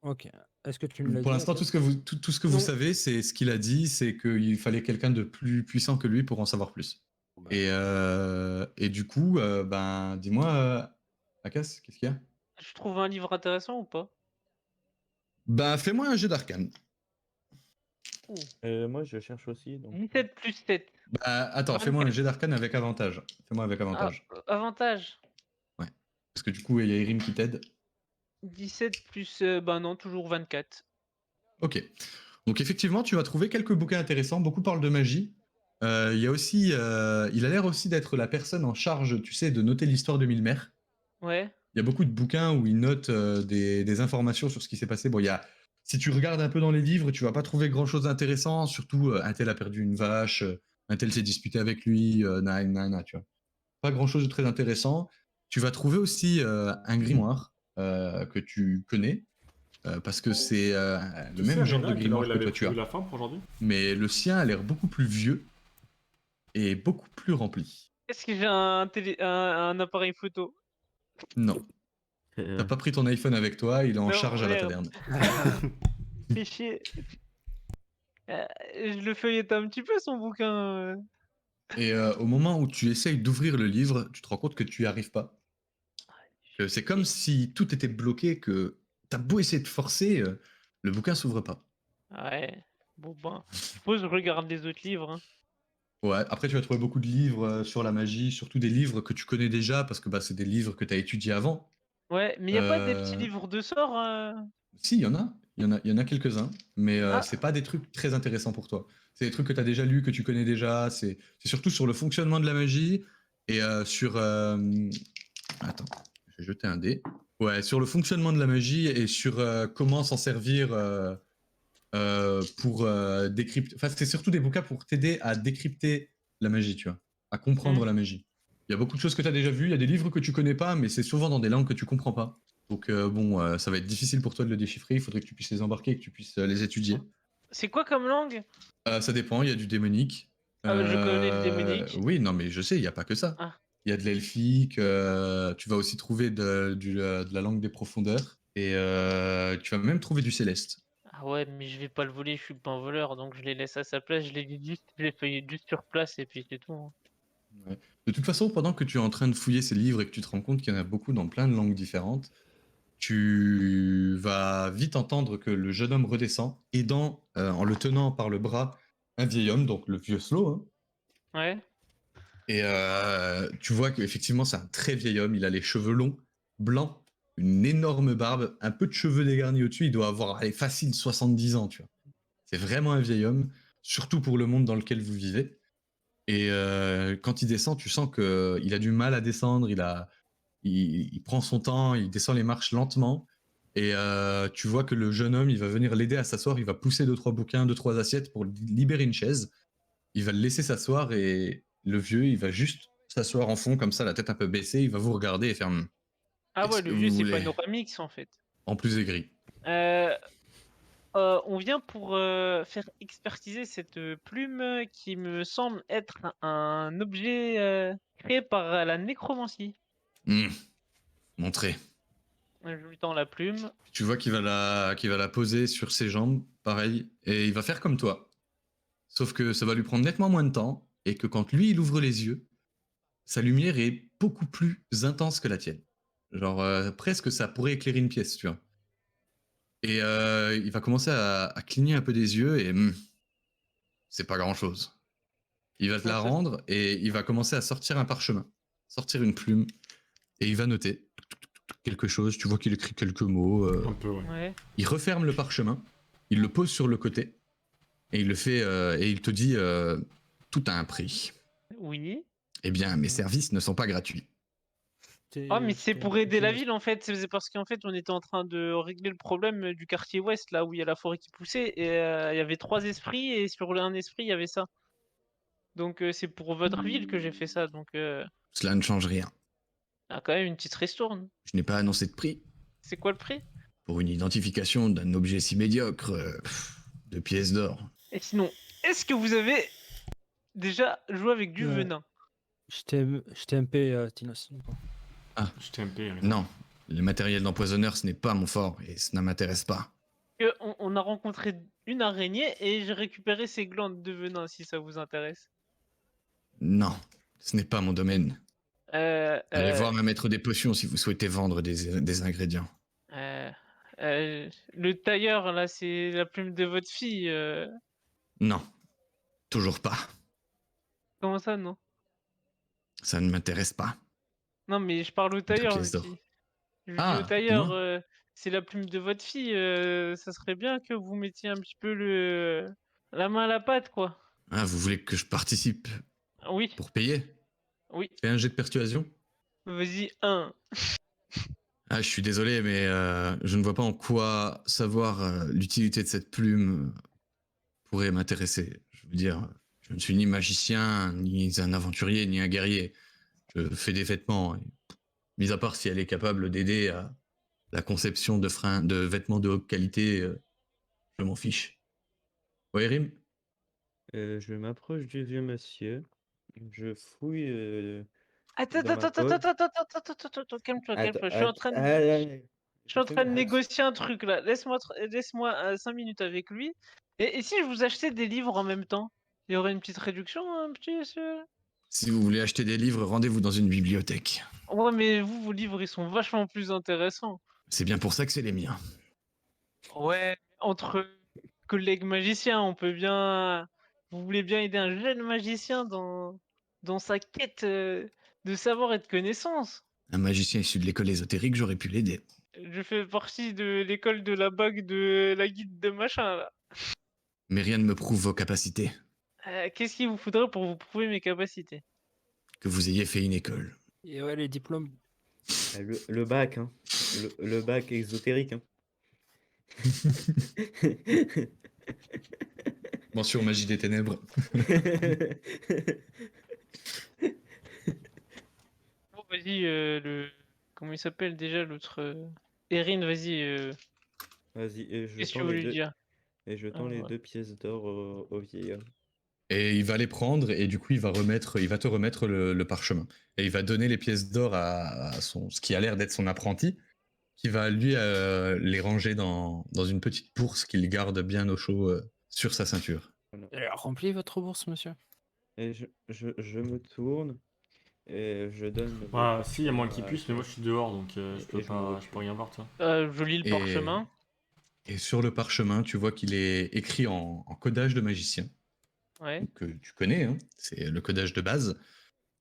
Ok. Est-ce que tu me l'as dit? Pour l'instant, Mathieu tout ce que vous Non. savez, c'est ce qu'il a dit, c'est qu'il fallait quelqu'un de plus puissant que lui pour en savoir plus. Bah, Et du coup, ben, dis-moi, Akas, qu'est-ce qu'il y a? Je trouve un livre intéressant ou pas? Ben, fais-moi un jet d'arcane. Moi, je cherche aussi. Donc... 17 plus 7. Bah, attends, fais-moi un jet d'arcane avec avantage. Fais-moi avec avantage. Avantage. Ouais. Parce que du coup, il y a Irim qui t'aide. 17 plus... bah non, toujours 24. Ok. Donc effectivement, tu vas trouver quelques bouquins intéressants. Beaucoup parlent de magie. Il y a aussi, il a l'air aussi d'être la personne en charge, tu sais, de noter l'histoire de Milmer. Ouais. Il y a beaucoup de bouquins où il note des informations sur ce qui s'est passé. Bon, il y a, si tu regardes un peu dans les livres, tu vas pas trouver grand-chose d'intéressant. Surtout, un tel a perdu une vache, un tel s'est disputé avec lui, tu vois. Pas grand-chose de très intéressant. Tu vas trouver aussi un grimoire que tu connais. Parce que c'est le même genre de grimoire que toi tu as. la fin pour aujourd'hui? Mais le sien a l'air beaucoup plus vieux et beaucoup plus rempli. Est-ce que j'ai un appareil photo? Non. T'as pas pris ton iPhone avec toi, il est en Non, charge à la merde. taverne. Fais chier. Je le feuillette un petit peu son bouquin. Et au moment où tu essayes d'ouvrir le livre, tu te rends compte que tu n'y arrives pas. Que c'est comme si tout était bloqué, que t'as beau essayer de forcer, le bouquin s'ouvre pas. Ouais. Bon ben, je suppose que je regarde les autres livres. Hein. Ouais, après tu vas trouver beaucoup de livres sur la magie, surtout des livres que tu connais déjà, parce que bah, c'est des livres que tu as étudiés avant. Ouais, mais il n'y a pas des petits livres de sorts Si, il y en a. Il y en a quelques-uns, mais Ah. c'est pas des trucs très intéressants pour toi. C'est des trucs que tu as déjà lus, que tu connais déjà. C'est surtout sur le fonctionnement de la magie et sur... Attends, je vais jeter un dé. Ouais, sur le fonctionnement de la magie et sur comment s'en servir pour décrypter... Enfin, c'est surtout des bouquins pour t'aider à décrypter la magie, tu vois, à comprendre la magie. Il y a beaucoup de choses que tu as déjà vues, il y a des livres que tu connais pas, mais c'est souvent dans des langues que tu comprends pas. Donc bon, ça va être difficile pour toi de le déchiffrer, il faudrait que tu puisses les embarquer et que tu puisses les étudier. C'est quoi comme langue? Ça dépend, il y a du démonique. Ah, je connais le démonique. Oui, non, mais je sais, il n'y a pas que ça. Ah. Il y a de l'elfique, tu vas aussi trouver de la langue des profondeurs, et tu vas même trouver du céleste. Ah ouais, mais je vais pas le voler, je suis pas un voleur, donc je les laisse à sa place, je les feuille juste sur place et puis c'est tout. Hein. Ouais. De toute façon, pendant que tu es en train de fouiller ces livres et que tu te rends compte qu'il y en a beaucoup dans plein de langues différentes, tu vas vite entendre que le jeune homme redescend, aidant, en le tenant par le bras, un vieil homme, donc le vieux Slow. Hein. Ouais. Et tu vois qu'effectivement, c'est un très vieil homme, il a les cheveux longs, blancs, une énorme barbe, un peu de cheveux dégarnis au-dessus, il doit avoir allez, facile 70 ans, tu vois. C'est vraiment un vieil homme, surtout pour le monde dans lequel vous vivez. Et quand il descend, tu sens qu'il a du mal à descendre, il prend son temps, il descend les marches lentement, et tu vois que le jeune homme, il va venir l'aider à s'asseoir, il va pousser 2-3 bouquins, 2-3 assiettes pour libérer une chaise, il va le laisser s'asseoir, et le vieux, il va juste s'asseoir en fond, comme ça, la tête un peu baissée, il va vous regarder et faire Ah Qu'est-ce ouais, que le vous vieux c'est voulez Panoramix en fait. en plus aigri. On vient pour faire expertiser cette plume qui me semble être un objet créé par la nécromancie. Montrez. Je lui tends la plume. Tu vois qu'il va la poser sur ses jambes, pareil, et il va faire comme toi. Sauf que ça va lui prendre nettement moins de temps, et que quand lui, il ouvre les yeux, sa lumière est beaucoup plus intense que la tienne. Genre, presque ça pourrait éclairer une pièce, tu vois. Et il va commencer à cligner un peu des yeux, et c'est pas grand-chose. Il va te la rendre, et il va commencer à sortir un parchemin, sortir une plume, et il va noter quelque chose. Tu vois qu'il écrit quelques mots. Un peu, ouais. Ouais. Il referme le parchemin, il le pose sur le côté, et il le fait, et il te dit tout a un prix. Oui. Eh bien, mes services ne sont pas gratuits. Ah, mais c'est pour aider la ville en fait. C'est parce qu'en fait, on était en train de régler le problème du quartier ouest, là où il y a la forêt qui poussait. Et il y avait 3 esprits, et sur un esprit, il y avait ça. Donc, c'est pour votre ville que j'ai fait ça. Donc, Cela ne change rien. quand même une petite ristourne. Je n'ai pas annoncé de prix. C'est quoi le prix? Pour une identification d'un objet si médiocre, 2 pièces d'or. Et sinon, est-ce que vous avez déjà joué avec du Ouais. venin? Je t'ai MP, Tinos. Je t'ai MP. Non, le matériel d'empoisonneur, ce n'est pas mon fort, et ça ne m'intéresse pas. On a rencontré une araignée et j'ai récupéré ses glandes de venin, si ça vous intéresse. Non, ce n'est pas mon domaine. Euh, Allez euh, voir ma maître des potions si vous souhaitez vendre des ingrédients. le tailleur, là, c'est la plume de votre fille. Non, toujours pas. Comment ça, non? Ça ne m'intéresse pas. Non, mais je parle au tailleur pièces d'or. aussi. Je dis Ah, au tailleur, dis-moi. c'est la plume de votre fille. Ça serait bien que vous mettiez un petit peu la main à la pâte, quoi. Ah, vous voulez que je participe Oui, pour payer? oui. Fais un jet de persuasion. Vas-y, 1. Ah, je suis désolé, mais je ne vois pas en quoi savoir l'utilité de cette plume pourrait m'intéresser. Je veux dire, je ne suis ni magicien, ni un aventurier, ni un guerrier. Je fais des vêtements. Et, mis à part si elle est capable d'aider à la conception de vêtements de haute qualité, je m'en fiche. Ouais, Rim? Je m'approche du vieux monsieur. Je fouille Attends, dans ma poche. calme-toi, Attends, calme-toi. Je suis en train de, je suis en train de négocier un truc là. Laisse-moi 5 minutes avec lui. Et si je vous achetais des livres en même temps? Il y aurait une petite réduction, un petit. Si vous voulez acheter des livres, rendez-vous dans une bibliothèque. Ouais, mais vous, vos livres, ils sont vachement plus intéressants. C'est bien pour ça que c'est les miens. Ouais, entre collègues magiciens, on peut bien. Vous voulez bien aider un jeune magicien dans sa quête de savoir et de connaissances. Un magicien issu de l'école ésotérique, j'aurais pu l'aider. Je fais partie de l'école de la bague de la guide de machin là. Mais rien ne me prouve vos capacités. Qu'est-ce qu'il vous faudrait pour vous prouver mes capacités? Que vous ayez fait une école. Et ouais, les diplômes. le bac, hein. Le bac exotérique, hein. Mention magie des ténèbres. Bon, vas-y, comment il s'appelle déjà l'autre Erin, vas-y. Vas-y, et je Qu'est-ce que tends tu veux les lui deux, dire? et je tends les Ouais. 2 pièces d'or au vieillard. Et il va les prendre et du coup il va te remettre le parchemin. Et il va donner les pièces d'or à ce qui a l'air d'être son apprenti, qui va lui les ranger dans une petite bourse qu'il garde bien au chaud sur sa ceinture. Voilà. Elle a rempli votre bourse, monsieur? Et je me tourne et je donne le Ouais, si, il y a moi qui parchemin à puce, mais moi je suis dehors donc je et peux je m'en pas, vais. je peux rien voir, toi. Je lis le parchemin. Et sur le parchemin, tu vois qu'il est écrit en codage de magicien, Ouais. que tu connais, hein, c'est le codage de base,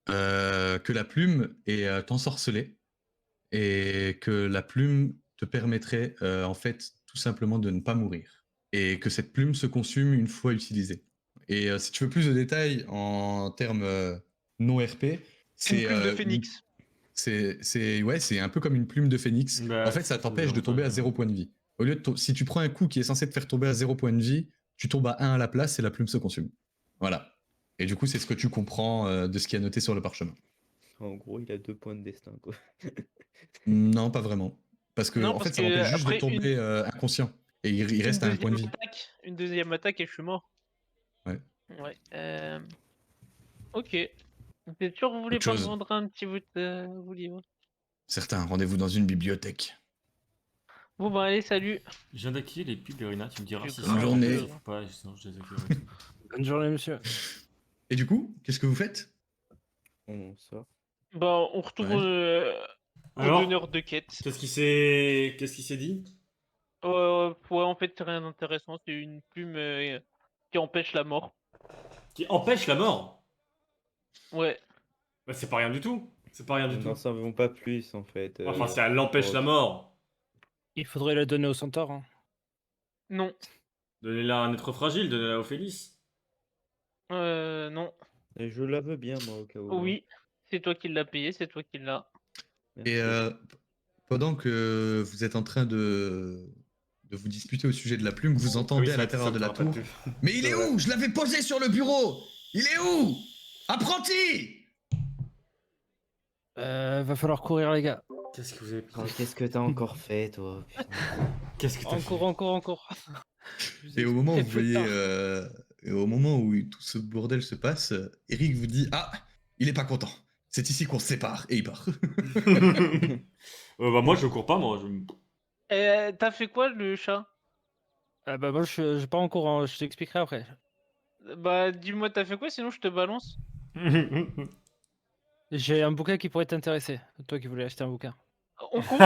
que la plume est ensorcelée et que la plume te permettrait en fait tout simplement de ne pas mourir et que cette plume se consume une fois utilisée. Et si tu veux plus de détails en termes non RP, C'est une plume de phénix. c'est un peu comme une plume de phénix. Bah, En fait, ça c'est t'empêche de tomber à 0 point de vie. Au lieu de si tu prends un coup qui est censé te faire tomber à 0 point de vie, tu tombes à 1 à la place et la plume se consume. Voilà. Et du coup, c'est ce que tu comprends de ce qui est noté sur le parchemin. En gros, il a 2 points de destin, quoi. Non, pas vraiment. Parce que, Non, en parce fait, ça que m'empêche juste de après tomber inconscient. Et il une reste à un point de deuxième vie. attaque, une deuxième attaque et je suis mort. Ouais. Ouais. Ok. Vous êtes sûr que vous voulez Autre pas me chose. vendre un petit bout de vos livres? Certains, rendez-vous dans une bibliothèque. Bon bah allez, salut. Je viens d'activer les pubs, Lorina, tu me diras si Bonne ça journée. ou pas, sinon je les activerai. Bonne journée, monsieur. Et du coup, qu'est-ce que vous faites? On sort. Bah on retourne au Alors donneur de quête. Qu'est-ce qui s'est dit? Ouais, en fait, c'est rien d'intéressant. C'est une plume qui empêche la mort. Qui empêche la mort? Ouais. Bah c'est pas rien du tout. C'est pas rien du Nous tout. n'en savons pas plus, en fait. Enfin, si elle empêche la mort, Il faudrait la donner au centaure. Hein. Non. donnez-la à un être fragile, donnez-la au Félix. Non. Et je la veux bien, moi, au cas où. hein. Oui, c'est toi qui l'as payé, c'est toi qui l'as. Et Merci. pendant que vous êtes en train de vous disputer au sujet de la plume, vous entendez à l'intérieur de la tour. Mais il est où? Je l'avais posé sur le bureau! Il est où? Apprenti! Va falloir courir, les gars. Qu'est-ce que vous avez pris? Oh, qu'est-ce que t'as encore fait, toi? Putain. Qu'est-ce que t'as fait? Encore. Et au moment où fait vous plus voyez, tard. et au moment où tout ce bordel se passe, Eric vous dit: Ah, il est pas content. C'est ici qu'on se sépare. Et il part. Bah moi je cours pas, moi. T'as fait quoi, le chat? Ah bah moi, je pars en courant, je t'expliquerai après. Bah, dis-moi, t'as fait quoi, sinon je te balance. J'ai un bouquin qui pourrait t'intéresser. Toi qui voulais acheter un bouquin. On court.